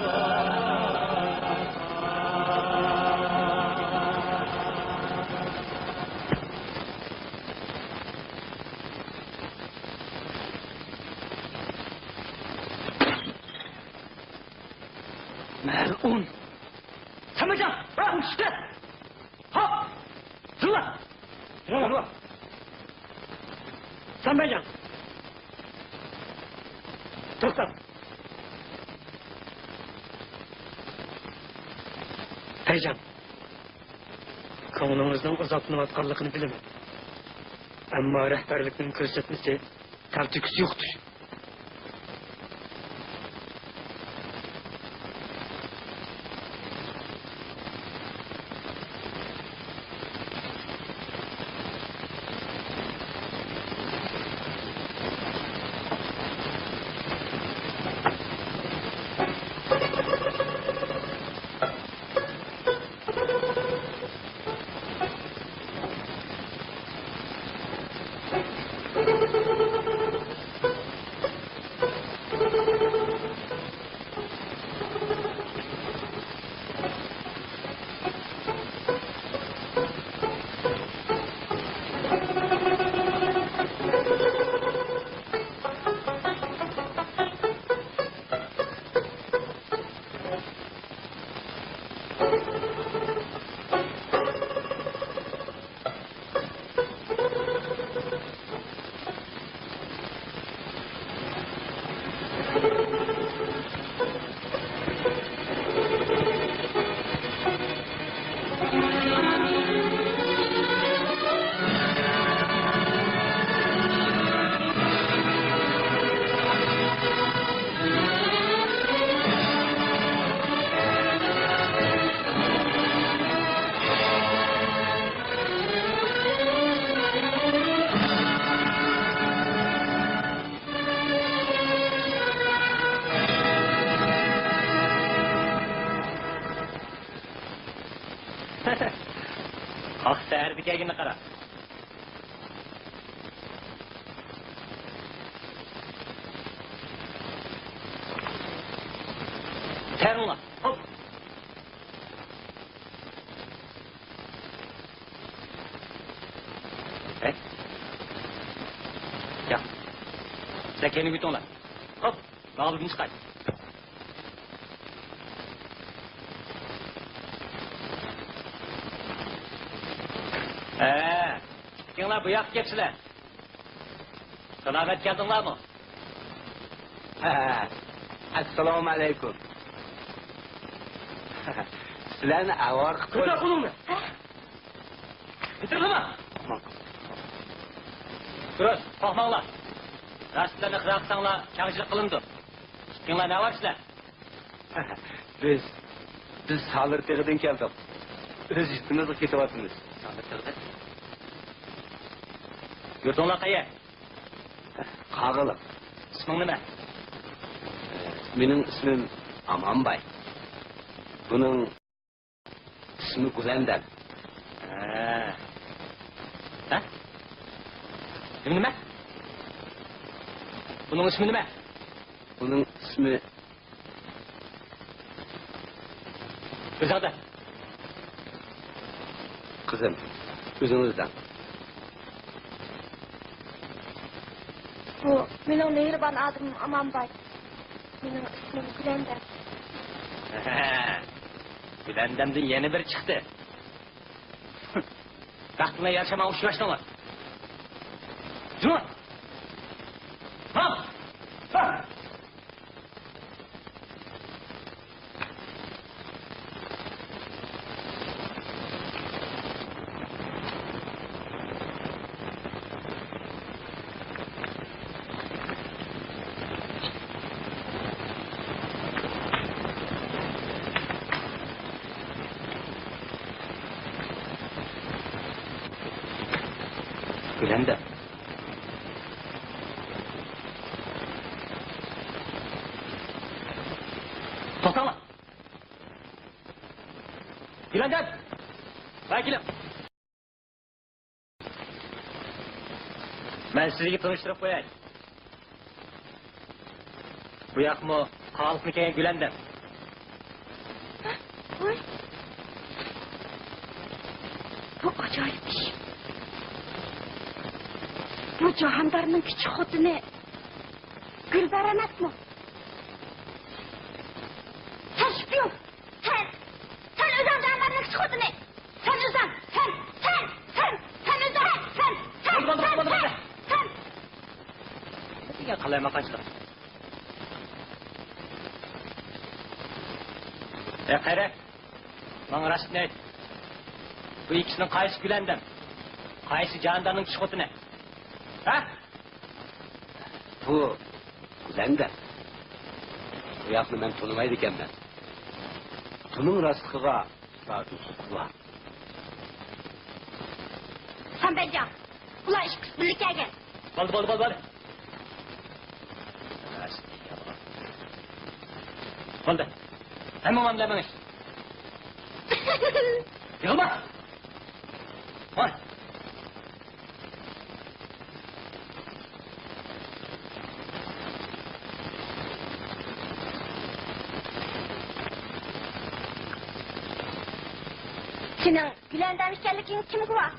온!参谋长!好! 들어와! 들어와! 参谋长! 독사! Beycan! Konumunuzdan uzaklanatkanlıkını bilemem. Ama rehberlikinin gözetmesi tertüküsü yoktur. Kalk seher dikegini kara. Terin ulan, hop. Ya. Sen kendini güt ulan. Hop, dağılıp çıkay. Kimler bu yak geçsiler? Selamet geldinler mi? Assalomu alaykum. Sizlarni avar qilib Kısa kulunu. Bitirdin mi? Duruz, korkmanglar. Rastlarını kıraksanlar, kağıcılık kılındı. Kimler ne var sizler? Biz Salır Tığı'dan keldik. Öz üstümüzde ketyapmiz. Salır Tığı'dan? Yurtunlar kayı? Qag'ili. İsmin nime? Mening ismim Amanbay. Bunun ismi Gülendan. Ha? İsmi nime? Bunun ismi nime? Bunun ismi Özağda. kızım. O'zingizdan. Bu benim mehriban adım Amanbay. Benim ismim Gülendan. Gülendan'dan yeni bir çıktı. Baktığına yaşama uçlaştılar. Cuma! Ha! Ha! Gülendan. Toktama. Gülendan. Vakilim. Ben sizi tanıştırıp koyayım. Bu yak mı? Halk mı keyin Gülendan? Oy. Bu acayip iş. Bu Cahandar'ın küçük xotini Gülber emas mı? Sen şüphiyon. Sen özün Cahandar'ın küçük xotini. Sen özün. Sen özün. Sen. Ya kalayma kaçtı. Kayra. Bana rast ne? Bu ikisinin kayısı Gülendan. Kayısı Cahandar'ın küçük xotini. Ha? Bu Gülendan. Bu yakni men tanımaydı ekanman. Bunun rastlığa status var. Sen Bencan. Ulan iş kız birlikte gel. Boldu. Boldu. Hemen mamlamayın. Yılma. Var. Senin Gülendam ekanliging kim guvoh?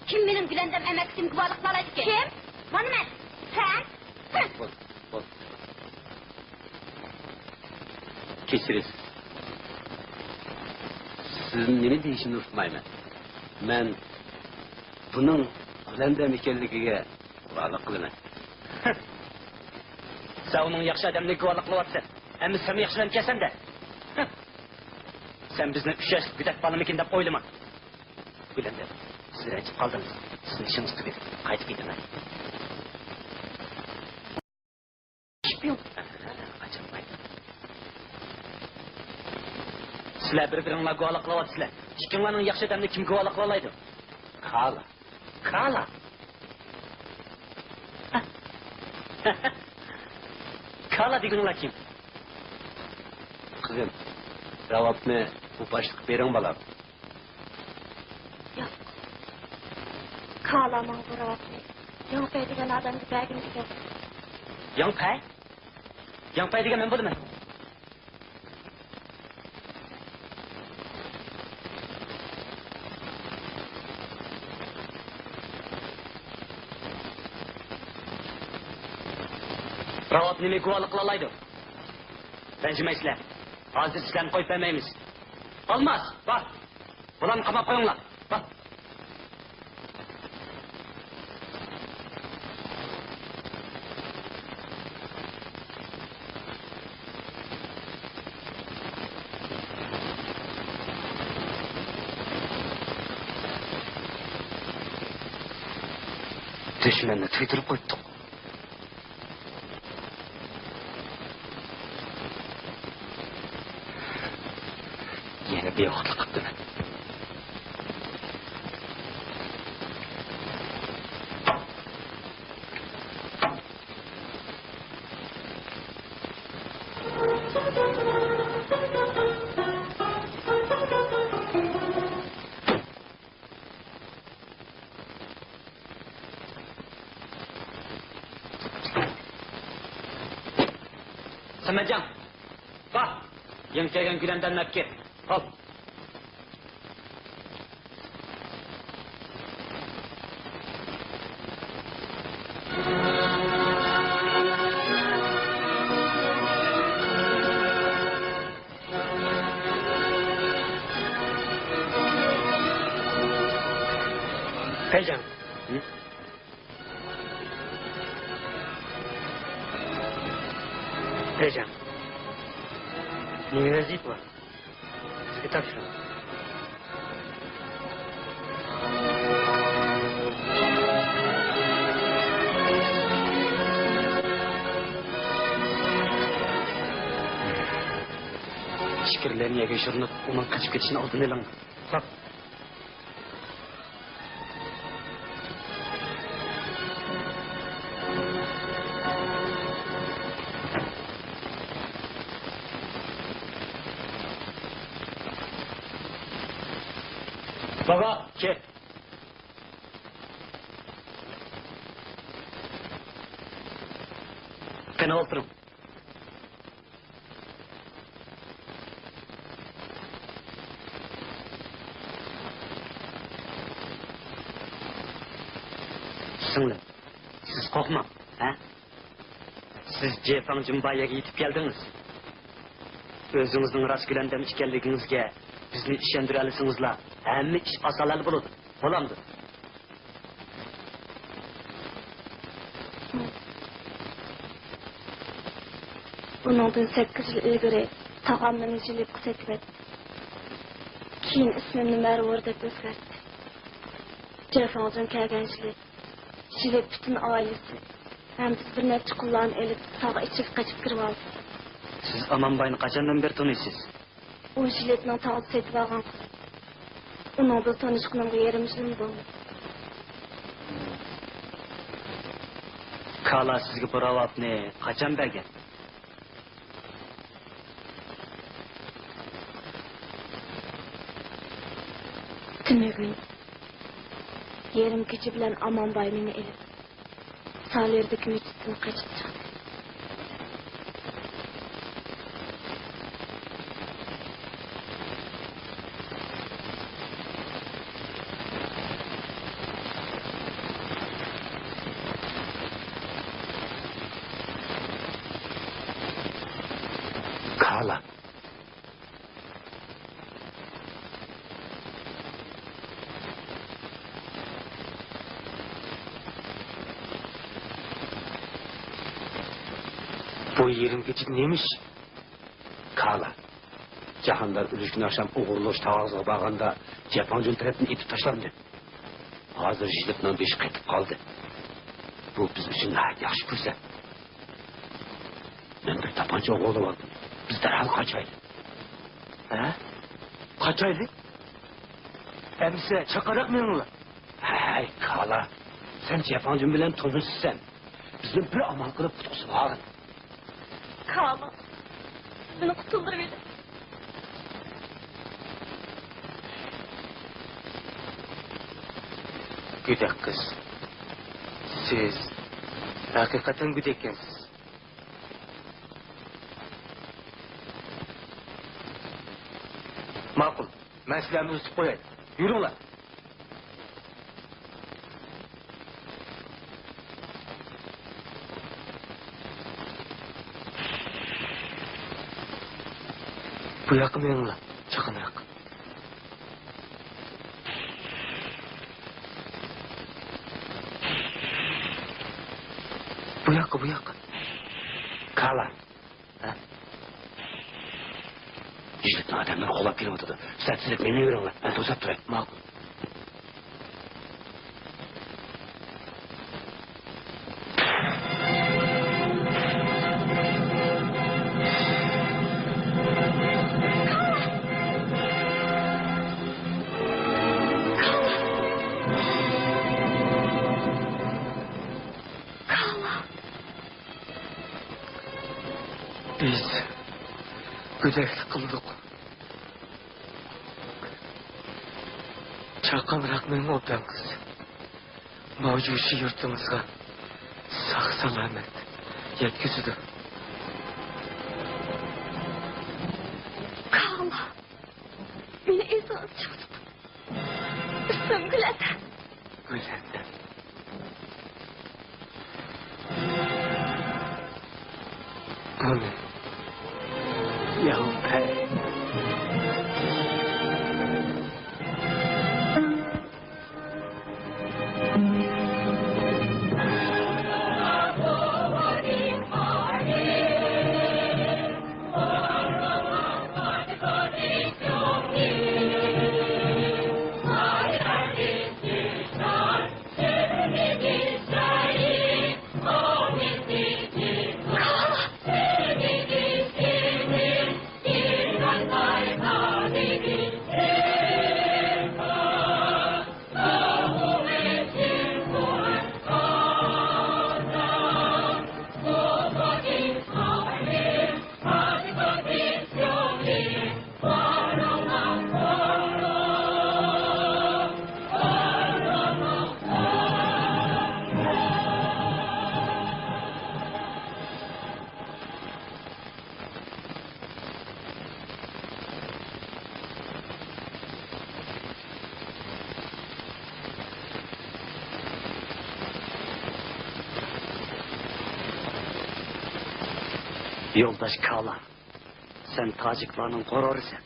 Kim mening Gülendam emaksim guvohlik qiladi ekan? Kim? Mana men. Sen? Bol. Kechirasiz. Sizin nima deyishimni uqmayman. Men buning Gülendam ekanligiga guvohlik qilaman. Sen onun yaxshi odamni guvohlik qilyapsan. Endi sen yaxshilanib kelsan-da. Sen bizni 3 yoshlik go'dak bolamikin deb o'ylama. Gülendam, siz ranjib qoldingiz. Sizni ishingiz tugadi. Qaytib ketaman. Şpion. Acımaydı. Sizler bir-biringlar guvohlik qilyapsizlar. Ikkinglarning yaxshi odamni kim guvohlik qilaydi? Kala. Kala deganlar kim? Kızım, cevapni bu başlık bering balam. Yok. Kalamang buravapni. Yongpay degan odamni bagini degan. Yongpay? Yongpay degan men bo'laman. Ravot nima guvohlik qilaydi? Ranjimaysizlar. Hozir sizlarni qo'yib bermaymiz. Olmaz. Bak. Bularni qamab qo'yinglar. Bak. Düşmanni tuydirib qo'ydik. Yana beyoqlik qilibdiman. Samadjon, bak, yangi kelgan Gülendam Makki. Al. Peycan. Peycan. Nime vazifa? Sizga topshiraman. Fikirlerini yagashirib, onun qochib ketishini oldini oling. Bak. Baba, kel. Qani o'tiring. Singlim, siz qo'rqmang, ha? Siz Jefang Jimbayaga yetib keldingiz. O'zingizning rost Gülendam ekanligingizga bizni ishondira olsangizlar, hamma ish osonlab bo'ladi. Bo'lamdi. Bundan 8 yıl ilgari tağamdan üzülüp kısetip etti. Keyin ismini Mervur deb o'zgartdi. Jefang'dan kelgan Jilip bütün ailesi. Hem biz bir neçe kulağını elip tağa içip kaçıp kirip aldı. Siz Amanbay'ını qachondan beri tanıysiz? O jiletini tağı setip algan. Onun da tanışkınımda yerimiz mi buldu? Kala sizga bu ravotni qachon bergan? Tünügün. Yerim gücü bilen Amanbay meni elip. Salerdeki mücüsünü kaçıp çıktı. Kala. Bu yerim geçit neymiş? Kala. Cahanlar ülüşkün akşam uğurluş tavazığa bağında Japoncun tarafını itip taşlandı. Hazır jilipten beş qaytib kaldı. Bu biz için yaxşı fürsat. Ben bir tapanca oğlu aldım. Biz derhal kaçaylı. Ha? Kaçaylı? Emse çakarak mı ulan? Hey Kala. Sen Japoncun bilen tanışsın. Bizim bir amal kılıp tutkusu var. Kala. Beni kurtulduruverin. Güdek kız. Siz hakikaten güdekensiz. Makul. Ben silahımı üstüp koyayım. Yürüyün lan. Bu yakın benim lan. Çakınarak. Bu yakın. Kala. Ha? Jilipten adamlar kolap girip oturdu. Sertsizlik beni verin lan. Ben tozap durayım. Makul. Biz güdeklik kıldık. Çakan bırakmayın o ben kız. Mavcuşu yurtumuzga sağ salamet yetkizdi. Kala. Beni ezan çıktı. İsmim Gületen. Gülenden. Amin. Yavrum pey. Yoldaş Kala. Sen Taciklarının kororısın.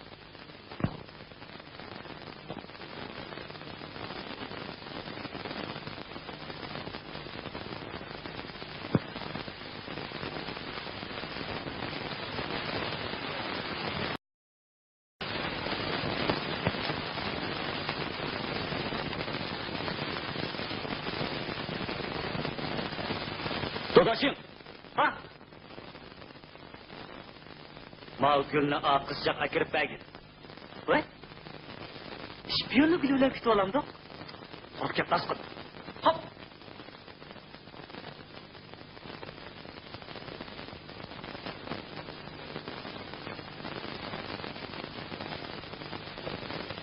Dodaşım. Ha? Mal gülünü akızcak akırıp belgin. Vay? Şpiyonlu gülüler kütü olamdı. Kork yap nasıl? Hop.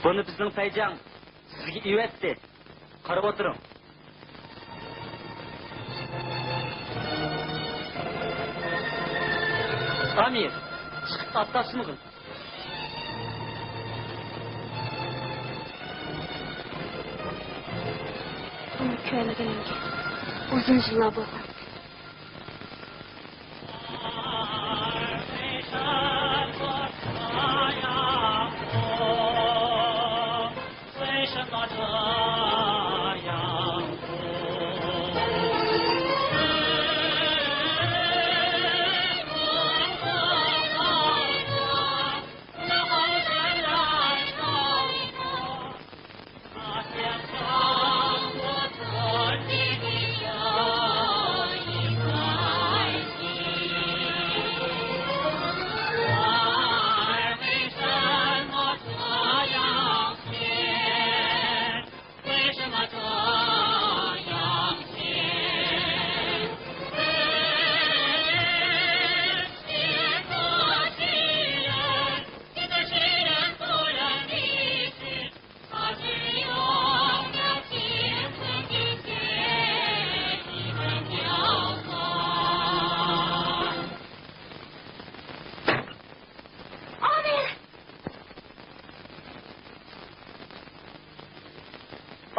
Bunu bizden peycan sizge ivetti. Karab oturun. Amir, çıkıp atlasın kıl. Bunu köylügeninge uzun yıllar bo'lgan.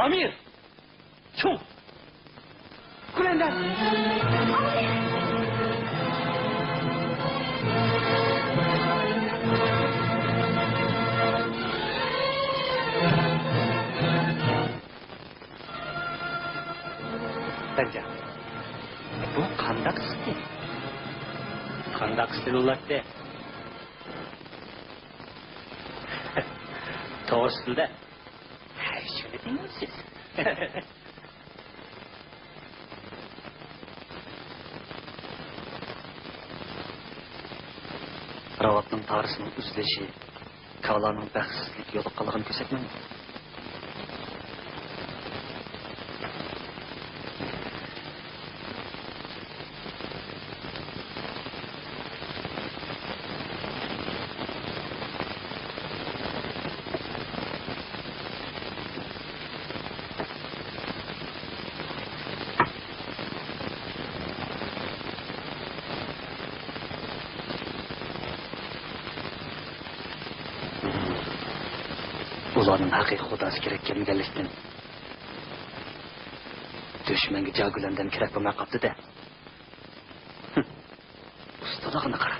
Amir! Çum! Kulenden! Bence. Bu kandak stil. Kandak stil ulaştı. Doğru stilde. Her şöyle değil mi siz? Ravatның tarısının üzleşi, Kalanın bəxtsizlik yolu qalığını gözetmem. Ularning haqiqiy xudasi kerak kelmaganlikdan dushmanga jagulandan kerak bo'lmay qoldi-da. Ustaligini qara.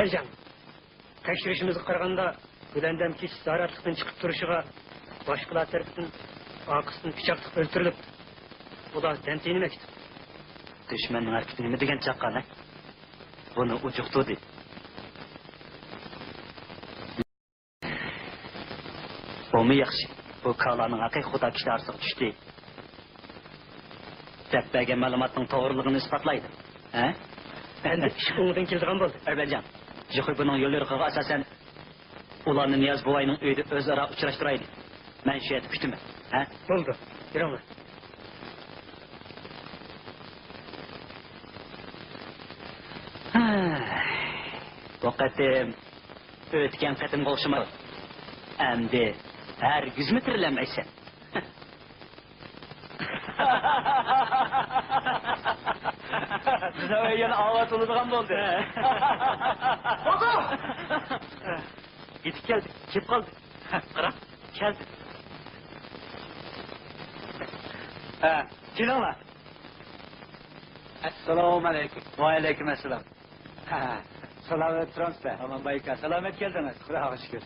Ercan, tekşirişimizi qaraganda Gülendem ki zaratlıktan çıkıp duruşuğa başkalar tarafından akısını bıçaklık öldürülüp o da dentini mekti. Düşmanın hareketini mi degen çakkan ha? Bunu ucuktu di. Bu mu yaxşı? Bu kalanın haqiqiy xudo kishi arsiga tushdi. Tepbege ma'lumotning to'g'riligini isbotlaydi. Ha? Endi ish o'ngdan keldigan bo'ldi. Erbencan, Jixoy buning yo'llariga asosan ularni Niyaz buvayning uyida o'zaro uchrashtiraydi. Men shu yerda kutaman. Ha? Bo'ldi. Yuraman. Bu qatim o'tgan qatimga o'xshamadi. Endi hargiz tirilamaysan. Bize yana avat oladigan bo'ldi. Oqo! Yetib keldi, kelib qoldi. Qara, keldi. Ha, kelinglar. Assalomu alaykum. Va alaykum assalom. Salomat turibsiz. Aman bayka, salomat keldingiz. Xudoga shukr.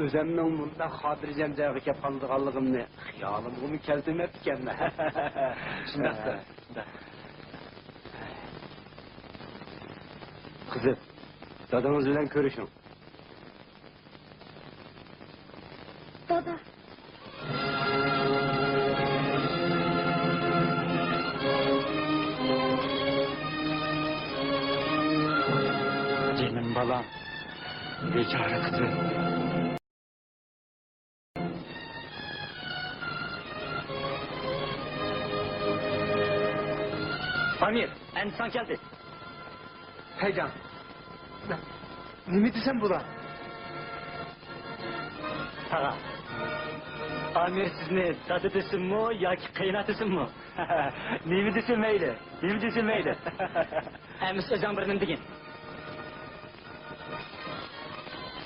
O'zimning bunda xotirjam joyga kelib qolganligimni xiyolimga keltirmabdikanman. Shundaqdir. Qizim, dadangiz bilan ko'rishing. Dada. Canım balam. Bechora qizim. Amir, inson keldi. Haycan. Nima desam bular? Ha. Amir sizni dada desinmi yoki qaynotasinmi? Nima desin mayli? Nima desin mayli? Emis o'zing birini degin.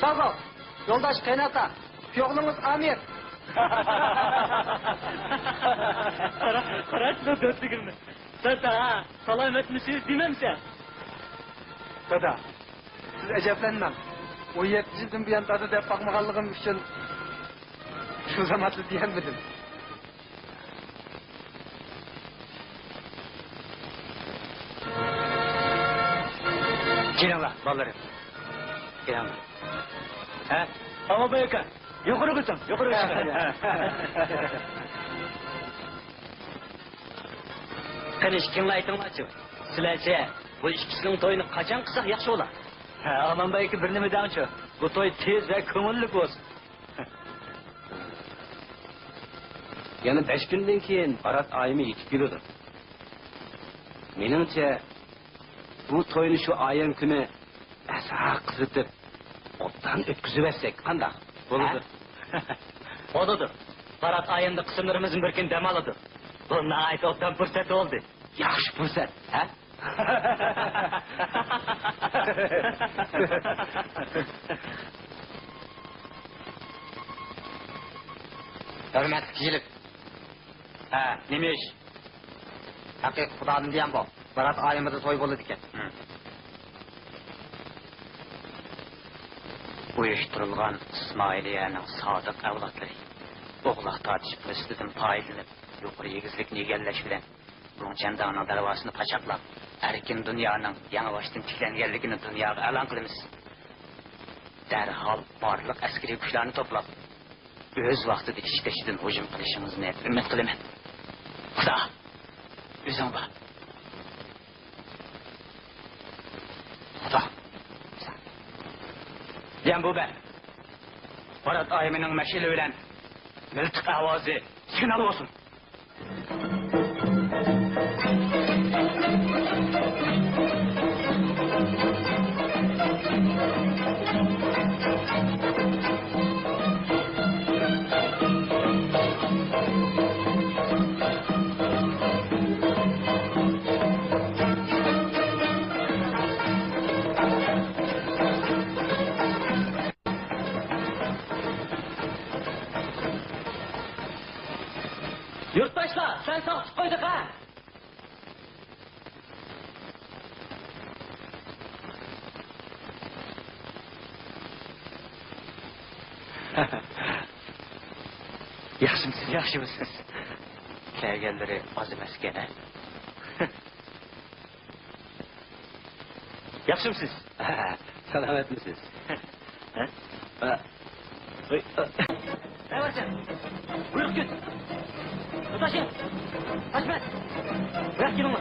Sağ ol. Yoldaş kaynata. Yoğlunuz Amir. Qarashni do'stligimni. Dada, salomatmisiz demamsan? Dada. Siz eceplenmem. 17 yıldan bu yan dada dep bakmaganlığım için şu zamanlı diyemedim. Kelinglar, bolalarım. Kelinglar. Ha? Ama bayaka. Yuqori qo'ysan, yuqori qo'ysan. Qani ikkingiz aytinglarchi. Sizlarcha bu ikkisining to'yini qachon qilsak yaxshi bo'lar? Ha, Amanbay aka bir nima demoqchi. Bu to'y tez va ko'ngilli bo'lsin. Yana 5 kundan keyin Barat oyimi yetib keladi. Meningcha bu to'yni shu ayam kuni asa qizitib, obdan o'tkazib bersak qanday bo'ladi? Bo'ladi. Barat ayında qismlarimizning bir kun dam oladi. Bu nihoyat obdan fursat oldi. Yaxshi fursat, ha? Hürmetli kişilik. Ha, nima ish? Haqiqiy Xudoning diyen bu. Barat ayımızda toy boladı ekan. Uyushtirilgan Ismoiliyaning sodiq avlodlari o'g'loq tortishib ustidan foydalanib yuqori egizlikni egallash bilan G'unchandaning darvosini pachaqlab erkin dunyoning yangi boshdan tiklanganligini dunyoga e'lon qilamiz. Darhol barliq askariy kuchlarni to'plab o'z vaqtida ishlashidan hujum qilishingizni umid qilaman. Xudo o'zing bor. Xudo diyen bu ben. Barat ayımının meşili bilen miltik avazı signal olsun. Yurttaşlar, sen sağ koyduk ha! Yaxshimisiz, yaxshimisiz. Kelganlari oz emas gene. Yaxshimisiz? Salomatmisiz? Ne var sen? Buyur git. Tutaşın. Haşmet. Bırak yılımı.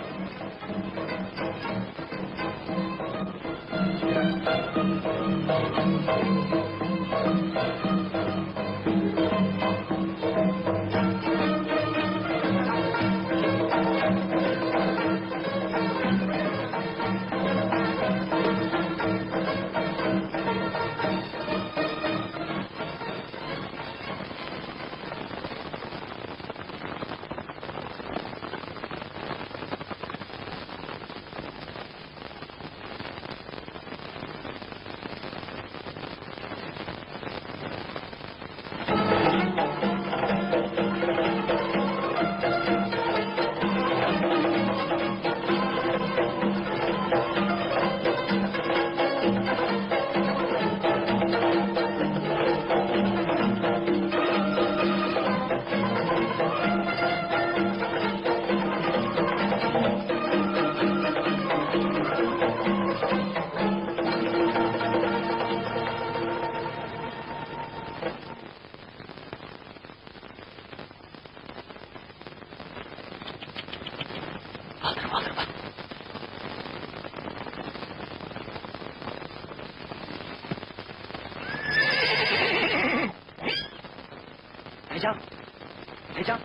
Heyecan.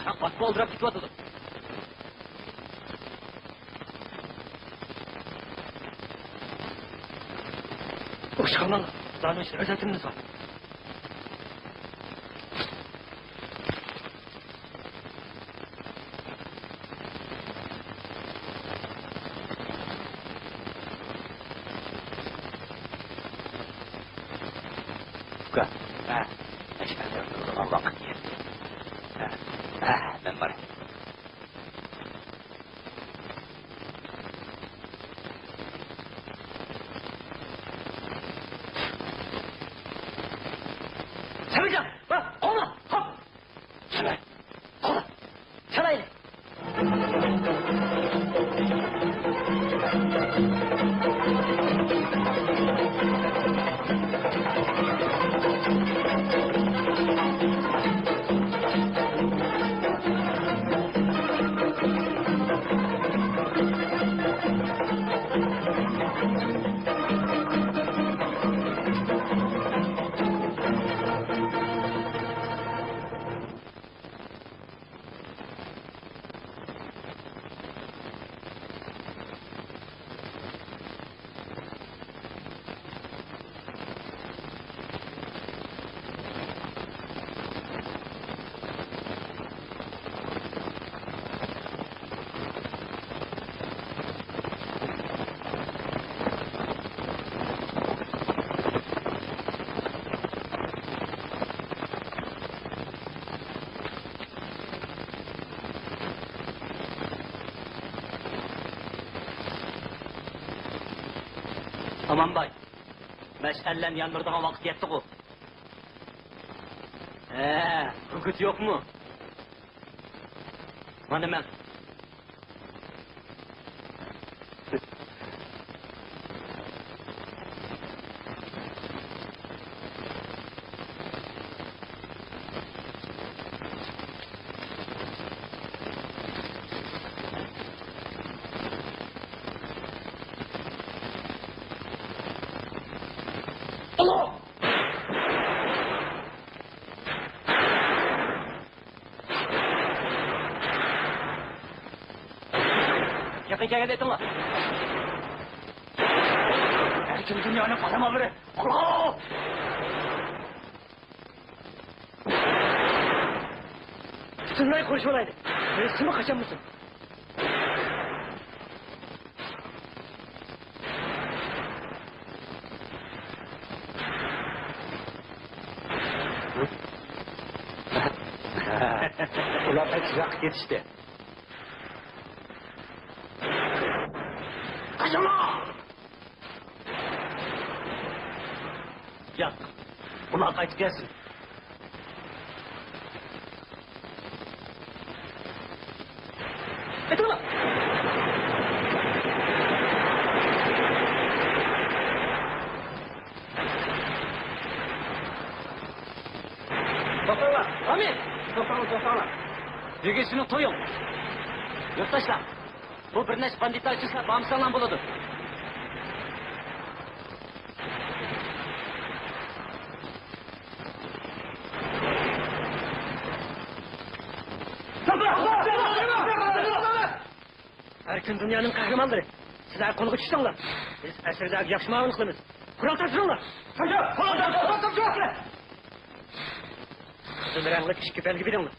Anak batma oldurak gitti atıldı. Uşkanlar, daha önce özetimiz var. Bukan. Allah kıyır. Ben varım. Sevilcan! Bak! Kola! Hop! Şöyle! Kola! Şöyle! Amanbay, meşellen yandırdığın vakit yetti o. Hüküt yok mu? Bana ben. Yakın kere dedin lan. Erkin dünyanın kahramanları. Allah! Sınırlayı konuşmalaydı. Resmi kaçan mısın? Ulan pek sıcak yetişti. Kaçama! Yak, bunlar kayıt gelsin. Edin lan! Toplarlar, Amin! Toplarlar. Yügesini toyun. Yurttaşlar, bu bir neç banditler açısına bağımsızlanan buludu. Erkin dünyanın kahramanları. Sizler konu uçuşsanlar. Biz esirler yakışma ağırlıklımız. Kural taşırınlar. Çocuğa! Kural taşırınlar! Kızıl renkli kişi küpel gibi dinler.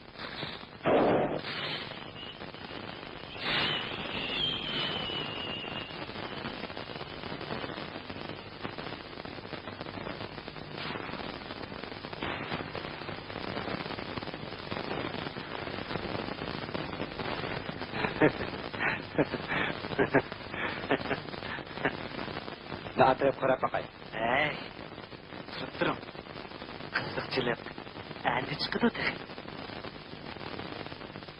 Ne atıp karab bakayım. Ey, tutturum. Kızıkçılık. Endi çıkıdı de.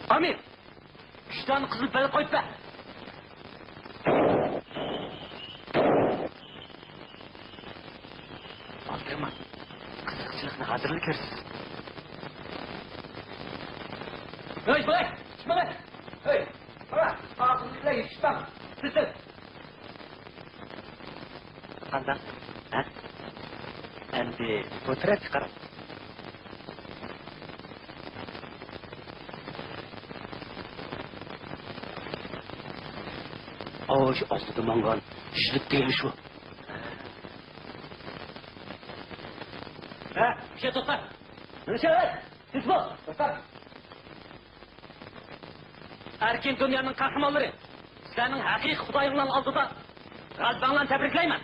Amir! 3 tane kızıl beli koyup be. Aldırma. Kızıkçılıkla hazırlık görürsün. Hey, bırak! Çıkma be! Hey! Bırak! Ağzınızla yetişmem! Sizin! Kandan, ha? Endi fotoğraf çıkarım. Şu aslı mangan, işlik değilmiş bu. Bir şey tutlar. Bir şey ver. Tutma. Tutlar. Erkin dünyanın kahramanları. Senin hakiki Kudayınla aldıda gazbanla tebrikleymen.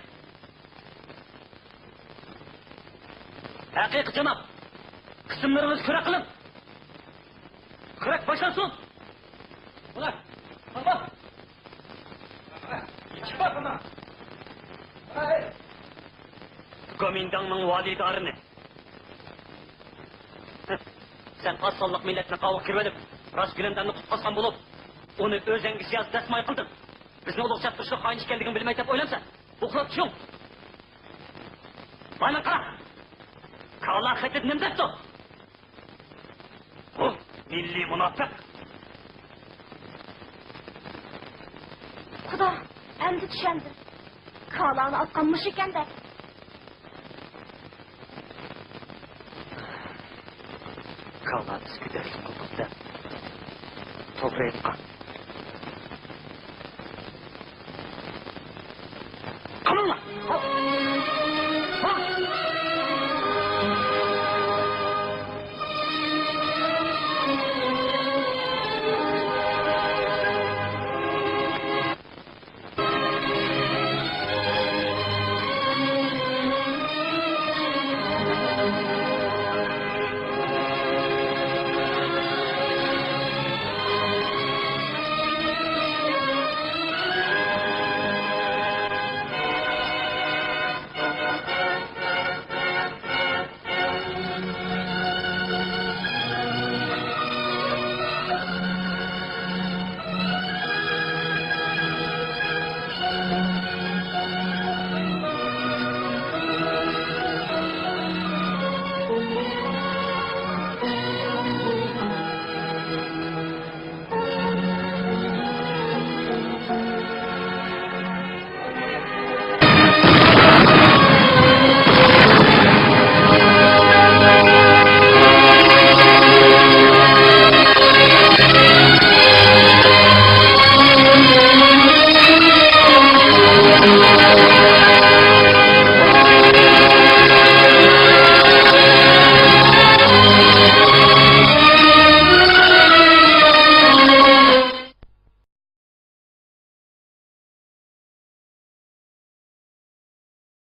Hakiki cenab. Kısımlarınızı kürek kılın. Kürek başlasın. Ulan. Bak. Çıkma bana. Gomindanның validarını. Sen asıllık milletine kavuk kirvedip, rast gülendanını kutlasan bulup, onu özengi siyasi desmay kıldın. Bizne oluq çatmışlık aynı işkeldiğini bilmeyi tep oylamsa, bu kurat düşün. Bana kara. Kağlar xetit nimdettu. Bu milli münafık. Xudo, endi tushundim. Kalani otqanmish ekan-da. Kağlar biz güdersin kıldık da. Toprağa tıkan.